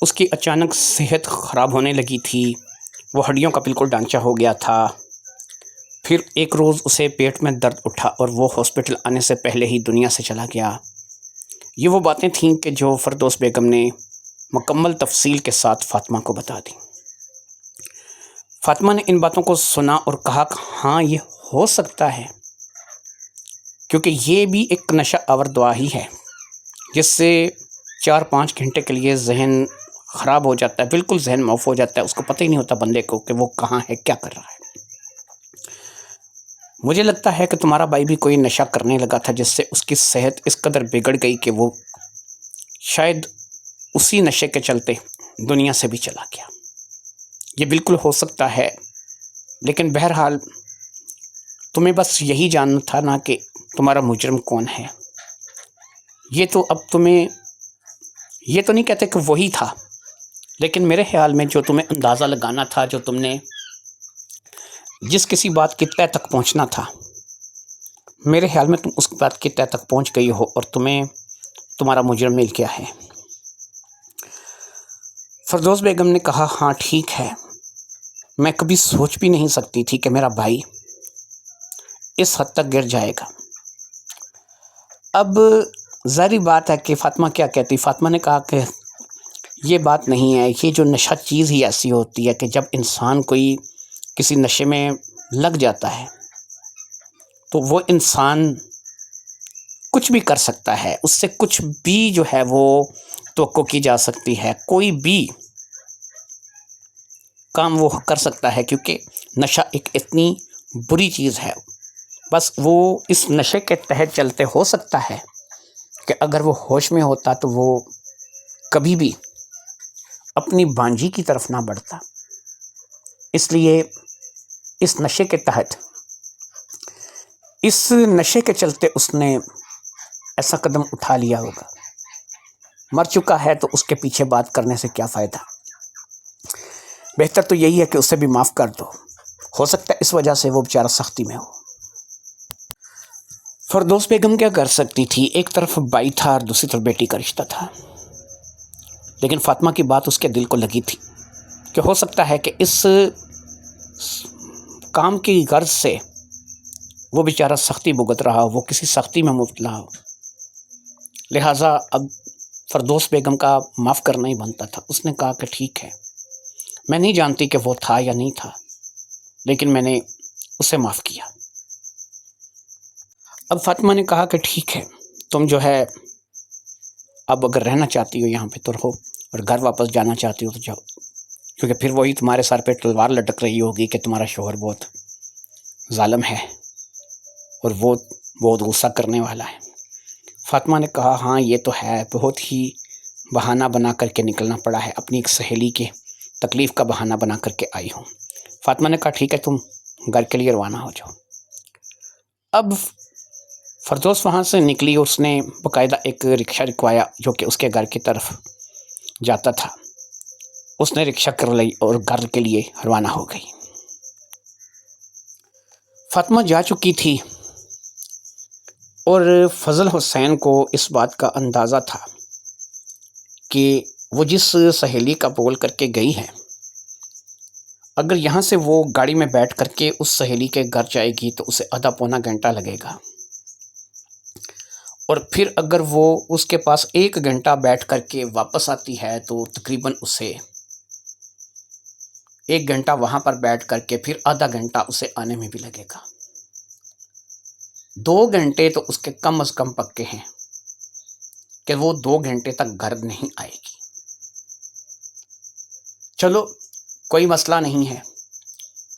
اس کی اچانک صحت خراب ہونے لگی تھی، وہ ہڈیوں کا بالکل ڈھانچہ ہو گیا تھا، پھر ایک روز اسے پیٹ میں درد اٹھا اور وہ ہاسپٹل آنے سے پہلے ہی دنیا سے چلا گیا۔ یہ وہ باتیں تھیں کہ جو فردوس بیگم نے مکمل تفصیل کے ساتھ فاطمہ کو بتا دی۔ فاطمہ نے ان باتوں کو سنا اور کہا کہ ہاں یہ ہو سکتا ہے، کیونکہ یہ بھی ایک نشہ آور دوا ہی ہے جس سے 4-5 گھنٹے کے لیے ذہن خراب ہو جاتا ہے، بالکل ذہن معاف ہو جاتا ہے، اس کو پتہ ہی نہیں ہوتا بندے کو کہ وہ کہاں ہے، کیا کر رہا ہے۔ مجھے لگتا ہے کہ تمہارا بھائی بھی کوئی نشہ کرنے لگا تھا جس سے اس کی صحت اس قدر بگڑ گئی کہ وہ شاید اسی نشے کے چلتے دنیا سے بھی چلا گیا۔ یہ بالکل ہو سکتا ہے، لیکن بہرحال تمہیں بس یہی جاننا تھا نا کہ تمہارا مجرم کون ہے۔ یہ تو اب تمہیں یہ تو نہیں کہتے کہ وہی تھا، لیکن میرے خیال میں جو تمہیں اندازہ لگانا تھا، جو تم نے جس کسی بات کی تہ تک پہنچنا تھا، میرے خیال میں تم اس بات کی تہ تک پہنچ گئی ہو اور تمہیں تمہارا مجرم مل گیا ہے۔ فردوس بیگم نے کہا ہاں ٹھیک ہے، میں کبھی سوچ بھی نہیں سکتی تھی کہ میرا بھائی اس حد تک گر جائے گا۔ اب ظاہری بات ہے کہ فاطمہ کیا کہتی؟ فاطمہ نے کہا کہ یہ بات نہیں ہے، یہ جو نشہ چیز ہی ایسی ہوتی ہے کہ جب انسان کوئی کسی نشے میں لگ جاتا ہے تو وہ انسان کچھ بھی کر سکتا ہے، اس سے کچھ بھی جو ہے وہ توقع کی جا سکتی ہے، کوئی بھی کام وہ کر سکتا ہے، کیونکہ نشہ ایک اتنی بری چیز ہے۔ بس وہ اس نشے کے تحت چلتے ہو سکتا ہے کہ اگر وہ ہوش میں ہوتا تو وہ کبھی بھی اپنی بانجی کی طرف نہ بڑھتا۔ اس لیے اس نشے کے تحت، اس نشے کے چلتے اس نے ایسا قدم اٹھا لیا ہوگا۔ مر چکا ہے تو اس کے پیچھے بات کرنے سے کیا فائدہ؟ بہتر تو یہی ہے کہ اسے بھی معاف کر دو، ہو سکتا ہے اس وجہ سے وہ بیچارہ سختی میں ہو۔ فردوس بیگم کیا کر سکتی تھی؟ ایک طرف بھائی تھا اور دوسری طرف بیٹی کا رشتہ تھا، لیکن فاطمہ کی بات اس کے دل کو لگی تھی کہ ہو سکتا ہے کہ اس کام کی غرض سے وہ بیچارہ سختی بھگت رہا ہو، وہ کسی سختی میں مبتلا ہو، لہٰذا اب فردوس بیگم کا معاف کرنا ہی بنتا تھا۔ اس نے کہا کہ ٹھیک ہے، میں نہیں جانتی کہ وہ تھا یا نہیں تھا، لیکن میں نے اسے معاف کیا۔ اب فاطمہ نے کہا کہ ٹھیک ہے، تم جو ہے اب اگر رہنا چاہتی ہو یہاں پہ تو رہو، اور گھر واپس جانا چاہتی ہو تو جاؤ، کیونکہ پھر وہی تمہارے سر پہ تلوار لٹک رہی ہوگی کہ تمہارا شوہر بہت ظالم ہے اور وہ بہت غصہ کرنے والا ہے۔ فاطمہ نے کہا ہاں یہ تو ہے، بہت ہی بہانہ بنا کر کے نکلنا پڑا ہے، اپنی ایک سہیلی کے تکلیف کا بہانہ بنا کر کے آئی ہوں۔ فاطمہ نے کہا ٹھیک ہے، تم گھر کے لیے روانہ ہو جاؤ۔ اب فردوس وہاں سے نکلی، اس نے باقاعدہ ایک رکشہ رکوایا جو کہ اس کے گھر کی طرف جاتا تھا، اس نے رکشہ کر لی اور گھر کے لیے روانہ ہو گئی۔ فاطمہ جا چکی تھی اور فضل حسین کو اس بات کا اندازہ تھا کہ وہ جس سہیلی کا بول کر کے گئی ہے، اگر یہاں سے وہ گاڑی میں بیٹھ کر کے اس سہیلی کے گھر جائے گی تو اسے آدھا پونا گھنٹہ لگے گا، اور پھر اگر وہ اس کے پاس 1 گھنٹہ بیٹھ کر کے واپس آتی ہے تو تقریباً اسے 1 گھنٹہ وہاں پر بیٹھ کر کے پھر آدھا گھنٹہ اسے آنے میں بھی لگے گا۔ 2 گھنٹے تو اس کے کم از کم پکے ہیں کہ وہ 2 گھنٹے تک گھر نہیں آئے گی۔ چلو کوئی مسئلہ نہیں ہے،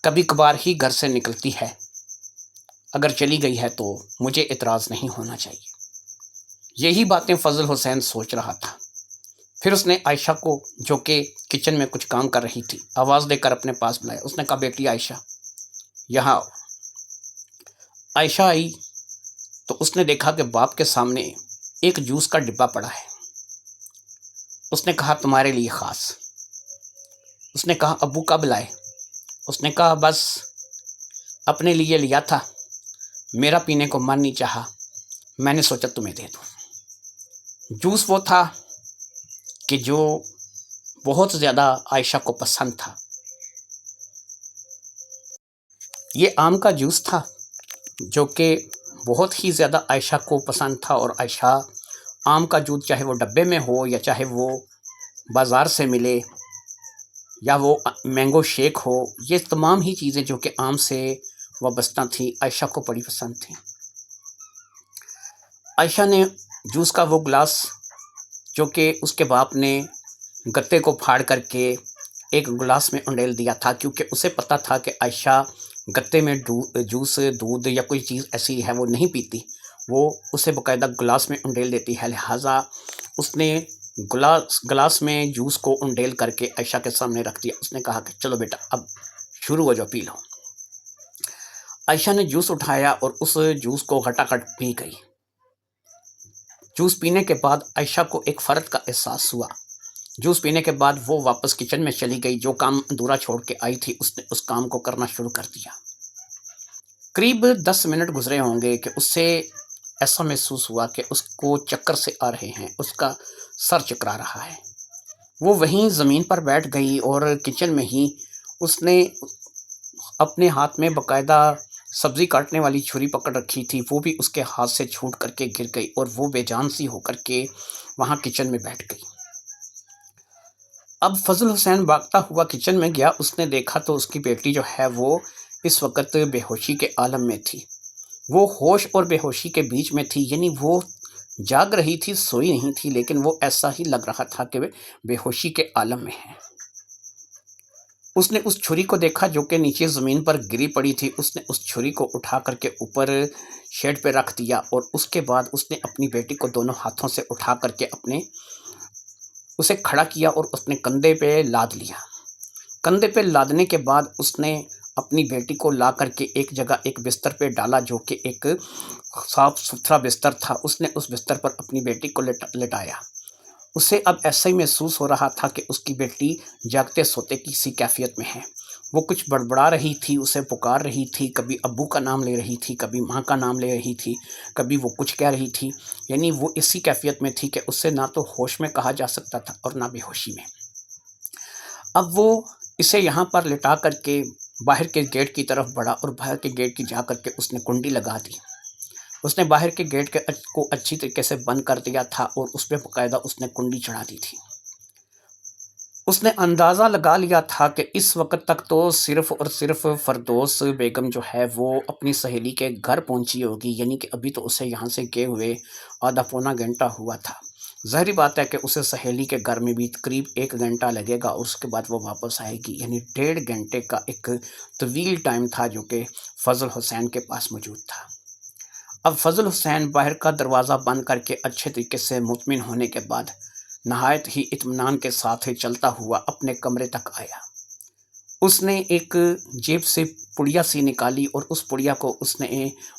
کبھی کبھار ہی گھر سے نکلتی ہے، اگر چلی گئی ہے تو مجھے اعتراض نہیں ہونا چاہیے۔ یہی باتیں فضل حسین سوچ رہا تھا۔ پھر اس نے عائشہ کو، جو کہ کچن میں کچھ کام کر رہی تھی، آواز دے کر اپنے پاس بلایا۔ اس نے کہا بیٹی عائشہ یہاں آؤ۔ عائشہ آئی تو اس نے دیکھا کہ باپ کے سامنے ایک جوس کا ڈبہ پڑا ہے۔ اس نے کہا تمہارے لیے خاص۔ اس نے کہا ابو کب لائے؟ اس نے کہا بس اپنے لیے لیا تھا، میرا پینے کو من نہیں چاہا، میں نے سوچا تمہیں دے دوں۔ جوس وہ تھا کہ جو بہت زیادہ عائشہ کو پسند تھا۔ یہ آم کا جوس تھا جو کہ بہت ہی زیادہ عائشہ کو پسند تھا، اور عائشہ آم کا جوس چاہے وہ ڈبے میں ہو یا چاہے وہ بازار سے ملے یا وہ مینگو شیک ہو، یہ تمام ہی چیزیں جو کہ آم سے وابستہ تھیں عائشہ کو بڑی پسند تھیں۔ عائشہ نے جوس کا وہ گلاس جو کہ اس کے باپ نے گتے کو پھاڑ کر کے ایک گلاس میں انڈیل دیا تھا، کیونکہ اسے پتہ تھا کہ عائشہ گتے میں جوس، دودھ یا کوئی چیز ایسی ہے وہ نہیں پیتی، وہ اسے باقاعدہ گلاس میں انڈیل دیتی ہے، لہٰذا اس نے گلاس میں جوس کو انڈیل کر کے عائشہ کے سامنے رکھ دیا۔ اس نے کہا کہ چلو بیٹا اب شروع ہو جاؤ، پی لو۔ عائشہ نے جوس اٹھایا اور اس جوس کو گھٹاگھٹ پی گئی۔ جوس پینے کے بعد عائشہ کو ایک فرق کا احساس ہوا۔ جوس پینے کے بعد وہ واپس کچن میں چلی گئی، جو کام ادھورا چھوڑ کے آئی تھی اس نے اس کام کو کرنا شروع کر دیا۔ قریب 10 منٹ گزرے ہوں گے کہ اس سے ایسا محسوس ہوا کہ اس کو چکر سے آ رہے ہیں، اس کا سر چکرا رہا ہے۔ وہ وہیں زمین پر بیٹھ گئی اور کچن میں ہی اس نے اپنے ہاتھ میں باقاعدہ سبزی کاٹنے والی چھری پکڑ رکھی تھی، وہ بھی اس کے ہاتھ سے چھوٹ کر کے گر گئی اور وہ بے جان سی ہو کر کے وہاں کچن میں بیٹھ گئی۔ اب فضل حسین بھاگتا ہوا کچن میں گیا، اس نے دیکھا تو اس کی بیٹی جو ہے وہ اس وقت بے ہوشی کے عالم میں تھی۔ وہ ہوش اور بے ہوشی کے بیچ میں تھی، یعنی وہ جاگ رہی تھی، سوئی نہیں تھی، لیکن وہ ایسا ہی لگ رہا تھا کہ وہ بے ہوشی کے عالم میں ہے۔ اس نے اس چھری کو دیکھا جو کہ نیچے زمین پر گری پڑی تھی، اس نے اس چھری کو اٹھا کر کے اوپر شیڈ پہ رکھ دیا، اور اس کے بعد اس نے اپنی بیٹی کو دونوں ہاتھوں سے اٹھا کر کے اسے کھڑا کیا اور اس نے کندھے پہ لاد لیا۔ کندھے پہ لادنے کے بعد اس نے اپنی بیٹی کو لا کر کے ایک جگہ ایک بستر پہ ڈالا جو کہ ایک صاف ستھرا بستر تھا۔ اس نے اس بستر پر اپنی بیٹی کو لٹایا۔ اسے اب ایسا ہی محسوس ہو رہا تھا کہ اس کی بیٹی جاگتے سوتے کی سی کیفیت میں ہے۔ وہ کچھ بڑبڑا رہی تھی، اسے پکار رہی تھی، کبھی ابو کا نام لے رہی تھی، کبھی ماں کا نام لے رہی تھی، کبھی وہ کچھ کہہ رہی تھی، یعنی وہ اسی کیفیت میں تھی کہ اس سے نہ تو ہوش میں کہا جا سکتا تھا اور نہ بے ہوشی میں۔ اب وہ اسے یہاں پر لٹا کر کے باہر کے گیٹ کی طرف بڑھا اور باہر کے گیٹ کی جا کر کے اس نے کنڈی لگا دی۔ اس نے باہر کے گیٹ کو اچھی طریقے سے بند کر دیا تھا اور اس پہ باقاعدہ اس نے کنڈی چڑھا دی تھی۔ اس نے اندازہ لگا لیا تھا کہ اس وقت تک تو صرف اور صرف فردوس بیگم جو ہے وہ اپنی سہیلی کے گھر پہنچی ہوگی، یعنی کہ ابھی تو اسے یہاں سے گئے ہوئے آدھا پونا گھنٹہ ہوا تھا۔ ظاہری بات ہے کہ اسے سہیلی کے گھر میں بھی قریب 1 گھنٹہ لگے گا اور اس کے بعد وہ واپس آئے گی، یعنی 1.5 گھنٹے کا ایک طویل ٹائم تھا جو کہ فضل حسین کے پاس موجود تھا۔ اب فضل حسین باہر کا دروازہ بند کر کے اچھے طریقے سے مطمئن ہونے کے بعد نہایت ہی اطمینان کے ساتھ چلتا ہوا اپنے کمرے تک آیا۔ اس نے ایک جیب سے پڑیا سی نکالی اور اس پڑیا کو اس نے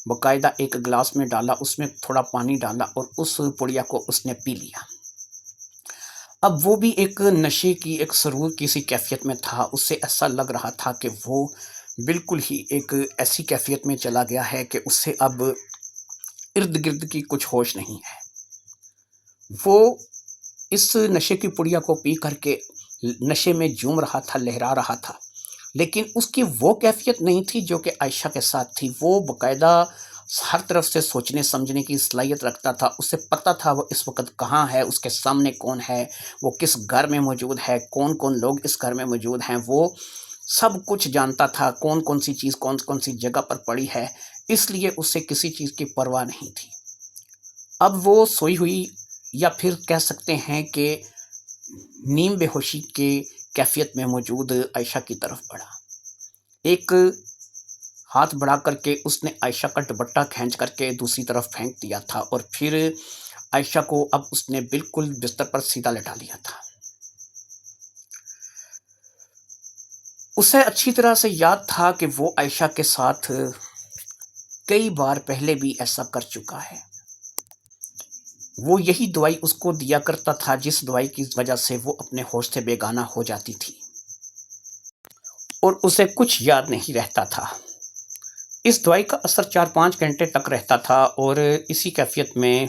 باقاعدہ ایک گلاس میں ڈالا، اس میں تھوڑا پانی ڈالا اور اس پڑیا کو اس نے پی لیا۔ اب وہ بھی ایک نشے کی، ایک سرور کی سی کیفیت میں تھا۔ اس سے ایسا لگ رہا تھا کہ وہ بالکل ہی ایک ایسی کیفیت میں چلا گیا ہے کہ اس سے اب ارد گرد کی کچھ ہوش نہیں ہے۔ وہ اس نشے کی پڑیا کو پی کر کے نشے میں جھوم رہا تھا، لہرا رہا تھا۔ لیکن اس کی وہ کیفیت نہیں تھی جو کہ عائشہ کے ساتھ تھی۔ وہ باقاعدہ ہر طرف سے سوچنے سمجھنے کی صلاحیت رکھتا تھا، اسے پتہ تھا وہ اس وقت کہاں ہے، اس کے سامنے کون ہے، وہ کس گھر میں موجود ہے، کون کون لوگ اس گھر میں موجود ہیں، وہ سب کچھ جانتا تھا، کون کون سی چیز کون کون سی جگہ پر پڑی ہے، اس لیے اسے کسی چیز کی پرواہ نہیں تھی۔ اب وہ سوئی ہوئی یا پھر کہہ سکتے ہیں کہ نیم بے ہوشی کے کیفیت میں موجود عائشہ کی طرف بڑھا۔ ایک ہاتھ بڑھا کر کے اس نے عائشہ کا دوپٹہ کھینچ کر کے دوسری طرف پھینک دیا تھا، اور پھر عائشہ کو اب اس نے بالکل بستر پر سیدھا لٹا لیا تھا۔ اسے اچھی طرح سے یاد تھا کہ وہ عائشہ کے ساتھ کئی بار پہلے بھی ایسا کر چکا ہے۔ وہ یہی دوائی اس کو دیا کرتا تھا جس دوائی کی وجہ سے وہ اپنے ہوش سے بیگانہ ہو جاتی تھی اور اسے کچھ یاد نہیں رہتا تھا۔ اس دوائی کا اثر 4-5 گھنٹے تک رہتا تھا، اور اسی کیفیت میں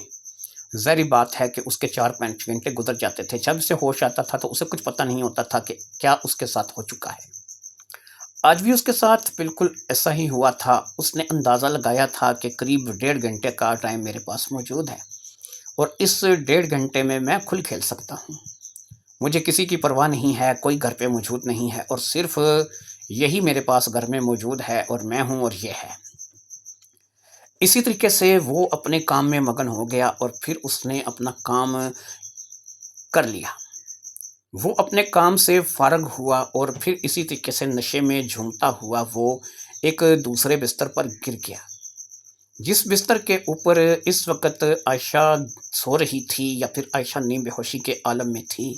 ظاہری بات ہے کہ اس کے 4-5 گھنٹے گزر جاتے تھے۔ جب اسے ہوش آتا تھا تو اسے کچھ پتہ نہیں ہوتا تھا کہ کیا اس کے ساتھ ہو چکا ہے۔ آج بھی اس کے ساتھ بالکل ایسا ہی ہوا تھا۔ اس نے اندازہ لگایا تھا کہ قریب 1.5 گھنٹے کا ٹائم میرے پاس موجود ہے، اور اس 1.5 گھنٹے میں کھل کھیل سکتا ہوں۔ مجھے کسی کی پرواہ نہیں ہے، کوئی گھر پہ موجود نہیں ہے، اور صرف یہی میرے پاس گھر میں موجود ہے، اور میں ہوں اور یہ ہے۔ اسی طریقے سے وہ اپنے کام میں مگن ہو گیا، اور پھر اس نے اپنا کام کر لیا۔ وہ اپنے کام سے فارغ ہوا، اور پھر اسی طریقے سے نشے میں جھومتا ہوا وہ ایک دوسرے بستر پر گر گیا۔ جس بستر کے اوپر اس وقت عائشہ سو رہی تھی، یا پھر عائشہ نیم بے ہوشی کے عالم میں تھی،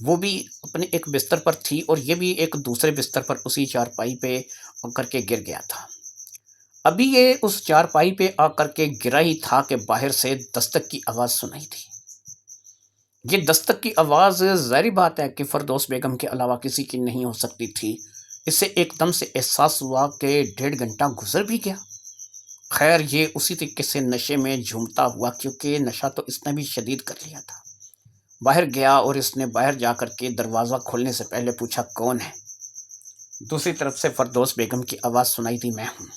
وہ بھی اپنے ایک بستر پر تھی، اور یہ بھی ایک دوسرے بستر پر اسی چارپائی پہ آ کر کے گر گیا تھا۔ ابھی یہ اس چارپائی پہ آ کر کے گرا ہی تھا کہ باہر سے دستک کی آواز سنائی تھی۔ یہ دستک کی آواز ظاہری بات ہے کہ فردوس بیگم کے علاوہ کسی کی نہیں ہو سکتی تھی۔ اسے ایک دم سے احساس ہوا کہ 1.5 گھنٹہ گزر بھی گیا۔ خیر، یہ اسی طریقے سے نشے میں جھومتا ہوا، کیونکہ نشہ تو اس نے بھی شدید کر لیا تھا، باہر گیا، اور اس نے باہر جا کر کے دروازہ کھولنے سے پہلے پوچھا کون ہے۔ دوسری طرف سے فردوس بیگم کی آواز سنائی دی، میں ہوں۔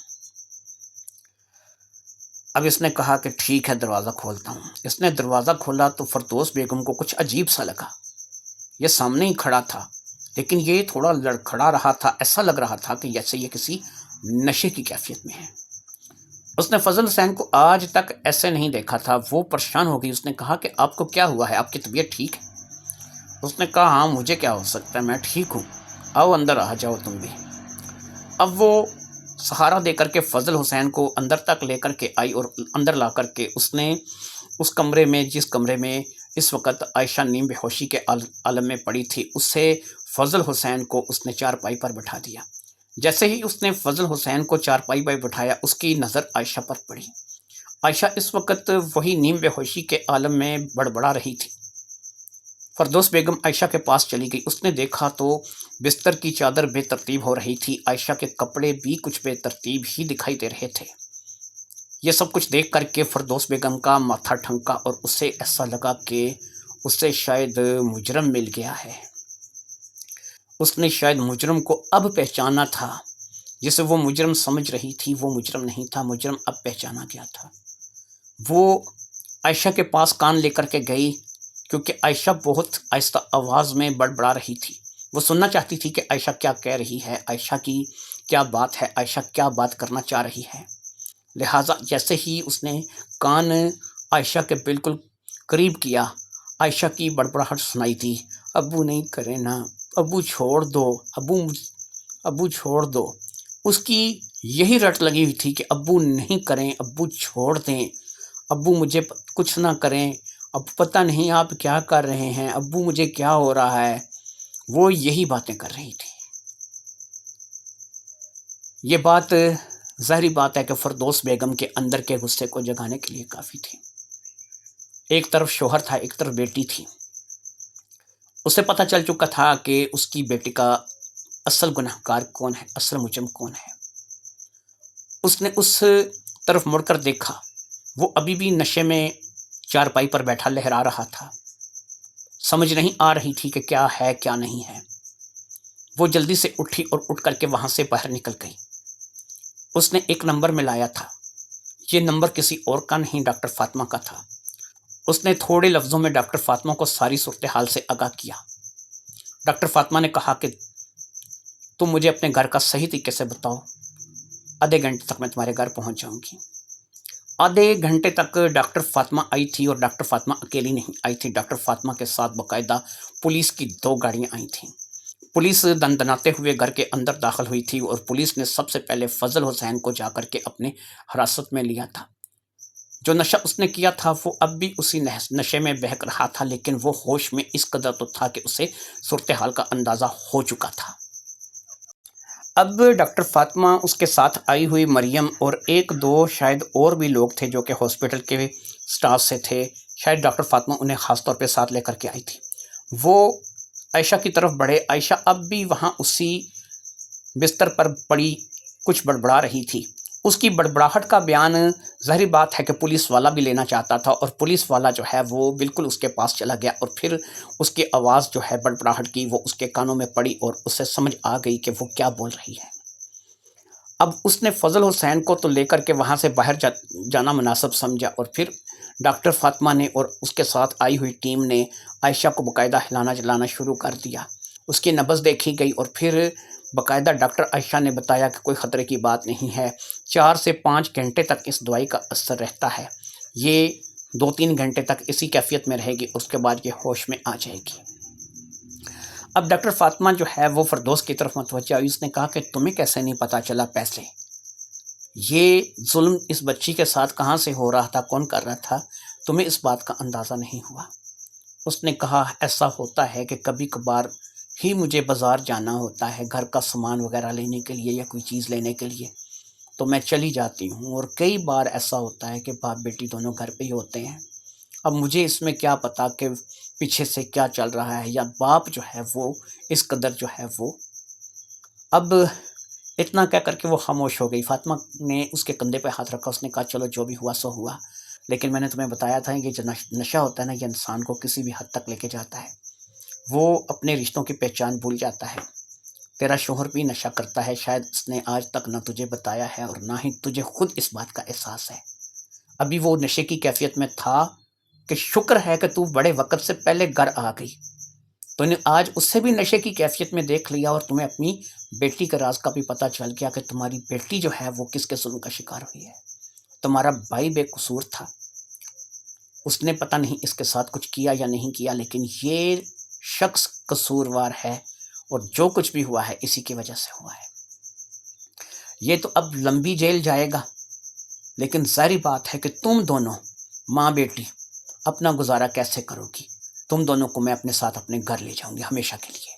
اب اس نے کہا کہ ٹھیک ہے، دروازہ کھولتا ہوں۔ اس نے دروازہ کھولا تو فردوس بیگم کو کچھ عجیب سا لگا۔ یہ سامنے ہی کھڑا تھا، لیکن یہ تھوڑا لڑکھڑا رہا تھا، ایسا لگ رہا تھا کہ جیسے یہ کسی نشے کی کیفیت میں ہے۔ اس نے فضل حسین کو آج تک ایسے نہیں دیکھا تھا۔ وہ پریشان ہو گئی۔ اس نے کہا کہ آپ کو کیا ہوا ہے، آپ کی طبیعت ٹھیک ہے؟ اس نے کہا ہاں، مجھے کیا ہو سکتا ہے، میں ٹھیک ہوں، آؤ اندر آ جاؤ تم بھی۔ اب وہ سہارا دے کر کے فضل حسین کو اندر تک لے کر کے آئی، اور اندر لا کر کے اس نے اس کمرے میں، جس کمرے میں اس وقت عائشہ نیم بے ہوشی کے عالم میں پڑی تھی، اس سے فضل حسین کو اس نے چارپائی پر بٹھا دیا۔ جیسے ہی اس نے فضل حسین کو چارپائی پر بٹھایا، اس کی نظر عائشہ پر پڑی۔ عائشہ اس وقت وہی نیم بے ہوشی کے عالم میں بڑبڑا رہی تھی۔ فردوس بیگم عائشہ کے پاس چلی گئی۔ اس نے دیکھا تو بستر کی چادر بے ترتیب ہو رہی تھی، عائشہ کے کپڑے بھی کچھ بے ترتیب ہی دکھائی دے رہے تھے۔ یہ سب کچھ دیکھ کر کے فردوس بیگم کا ماتھا ٹھنکا، اور اسے ایسا لگا کہ اسے شاید مجرم مل گیا ہے۔ اس نے شاید مجرم کو اب پہچانا تھا، جسے وہ مجرم سمجھ رہی تھی وہ مجرم نہیں تھا، مجرم اب پہچانا گیا تھا۔ وہ عائشہ کے پاس کان لے کر کے گئی، کیونکہ عائشہ بہت آہستہ آواز میں بڑبڑا رہی تھی۔ وہ سننا چاہتی تھی کہ عائشہ کیا کہہ رہی ہے، عائشہ کی کیا بات ہے، عائشہ کیا بات کرنا چاہ رہی ہے۔ لہٰذا جیسے ہی اس نے کان عائشہ کے بالکل قریب کیا، عائشہ کی بڑبڑاہٹ سنائی تھی، ابو نہیں کرے نا، ابو چھوڑ دو، ابو چھوڑ دو۔ اس کی یہی رٹ لگی ہوئی تھی کہ ابو نہیں کریں، ابو چھوڑ دیں، ابو مجھے کچھ نہ کریں، اب پتہ نہیں آپ کیا کر رہے ہیں، ابو مجھے کیا ہو رہا ہے۔ وہ یہی باتیں کر رہی تھی۔ یہ بات ظاہری بات ہے کہ فردوس بیگم کے اندر کے غصے کو جگانے کے لیے کافی تھی۔ ایک طرف شوہر تھا، ایک طرف بیٹی تھی۔ اسے پتہ چل چکا تھا کہ اس کی بیٹی کا اصل گنہگار کون ہے، اصل مجرم کون ہے۔ اس نے اس طرف مڑ کر دیکھا، وہ ابھی بھی نشے میں چارپائی پر بیٹھا لہرا رہا تھا۔ سمجھ نہیں آ رہی تھی کہ کیا ہے کیا نہیں ہے۔ وہ جلدی سے اٹھی اور اٹھ کر کے وہاں سے باہر نکل گئی۔ اس نے ایک نمبر ملایا تھا، یہ نمبر کسی اور کا نہیں، ڈاکٹر فاطمہ کا تھا۔ اس نے تھوڑے لفظوں میں ڈاکٹر فاطمہ کو ساری صورتحال سے آگاہ کیا۔ ڈاکٹر فاطمہ نے کہا کہ تم مجھے اپنے گھر کا صحیح طریقے سے بتاؤ، آدھے گھنٹے تک میں تمہارے گھر پہنچ جاؤں گی۔ آدھے گھنٹے تک ڈاکٹر فاطمہ آئی تھی، اور ڈاکٹر فاطمہ اکیلی نہیں آئی تھی، ڈاکٹر فاطمہ کے ساتھ باقاعدہ پولیس کی 2 گاڑیاں آئی تھیں۔ پولیس دندناتے ہوئے گھر کے اندر داخل ہوئی تھی، اور پولیس نے سب سے پہلے فضل حسین کو جا کر کے اپنے حراست میں لیا تھا۔ جو نشہ اس نے کیا تھا وہ اب بھی اسی نشے میں بہک رہا تھا، لیکن وہ ہوش میں اس قدر تو تھا کہ اسے صورتحال کا اندازہ ہو چکا تھا۔ اب ڈاکٹر فاطمہ، اس کے ساتھ آئی ہوئی مریم اور 1-2 شاید اور بھی لوگ تھے جو کہ ہاسپٹل کے سٹاف سے تھے، شاید ڈاکٹر فاطمہ انہیں خاص طور پہ ساتھ لے کر کے آئی تھی۔ وہ عائشہ کی طرف بڑھے۔ عائشہ اب بھی وہاں اسی بستر پر پڑی کچھ بڑبڑا رہی تھی۔ اس کی بڑبڑاہٹ کا بیان ظاہری بات ہے کہ پولیس والا بھی لینا چاہتا تھا، اور پولیس والا جو ہے وہ بالکل اس کے پاس چلا گیا، اور پھر اس کی آواز جو ہے بڑبڑاہٹ کی وہ اس کے کانوں میں پڑی، اور اسے سمجھ آ گئی کہ وہ کیا بول رہی ہے۔ اب اس نے فضل حسین کو تو لے کر کے وہاں سے باہر جانا مناسب سمجھا، اور پھر ڈاکٹر فاطمہ نے اور اس کے ساتھ آئی ہوئی ٹیم نے عائشہ کو باقاعدہ ہلانا جلانا شروع کر دیا۔ اس کی نبض دیکھی گئی، اور پھر باقاعدہ ڈاکٹر عائشہ نے بتایا کہ کوئی خطرے کی بات نہیں ہے، 4 سے 5 گھنٹے تک اس دوائی کا اثر رہتا ہے، یہ 2-3 گھنٹے تک اسی کیفیت میں رہے گی، اس کے بعد یہ ہوش میں آ جائے گی۔ اب ڈاکٹر فاطمہ جو ہے وہ فردوس کی طرف متوجہ ہوئی۔ اس نے کہا کہ تمہیں کیسے نہیں پتہ چلا پیسے؟ یہ ظلم اس بچی کے ساتھ کہاں سے ہو رہا تھا، کون کر رہا تھا، تمہیں اس بات کا اندازہ نہیں ہوا؟ اس نے کہا ایسا ہوتا ہے کہ کبھی کبھار ہی مجھے بازار جانا ہوتا ہے گھر کا سامان وغیرہ لینے کے لیے یا کوئی چیز لینے کے لیے، تو میں چلی جاتی ہوں، اور کئی بار ایسا ہوتا ہے کہ باپ بیٹی دونوں گھر پہ ہی ہوتے ہیں۔ اب مجھے اس میں کیا پتا کہ پیچھے سے کیا چل رہا ہے، یا باپ جو ہے وہ اس قدر جو ہے وہ۔ اب اتنا کہہ کر کے وہ خاموش ہو گئی۔ فاطمہ نے اس کے کندھے پہ ہاتھ رکھا، اس نے کہا چلو جو بھی ہوا سو ہوا، لیکن میں نے تمہیں بتایا تھا یہ جو نشہ ہوتا ہے نا، یہ انسان کو کسی بھی حد تک لے کے جاتا ہے، وہ اپنے رشتوں کی پہچان بھول جاتا ہے۔ تیرا شوہر بھی نشہ کرتا ہے، شاید اس نے آج تک نہ تجھے بتایا ہے اور نہ ہی تجھے خود اس بات کا احساس ہے۔ ابھی وہ نشے کی کیفیت میں تھا کہ شکر ہے کہ تو بڑے وقت سے پہلے گھر آ گئی، تو نے آج اس سے بھی نشے کی کیفیت میں دیکھ لیا، اور تمہیں اپنی بیٹی کے راز کا بھی پتہ چل گیا کہ تمہاری بیٹی جو ہے وہ کس کے ظلم کا شکار ہوئی ہے۔ تمہارا بھائی بے قصور تھا، اس نے پتہ نہیں اس کے ساتھ کچھ کیا یا نہیں کیا، لیکن یہ شخص قصوروار ہے، اور جو کچھ بھی ہوا ہے اسی کی وجہ سے ہوا ہے۔ یہ تو اب لمبی جیل جائے گا، لیکن ظاہری بات ہے کہ تم دونوں ماں بیٹی اپنا گزارا کیسے کرو گی؟ تم دونوں کو میں اپنے ساتھ اپنے گھر لے جاؤں گی ہمیشہ کے لیے۔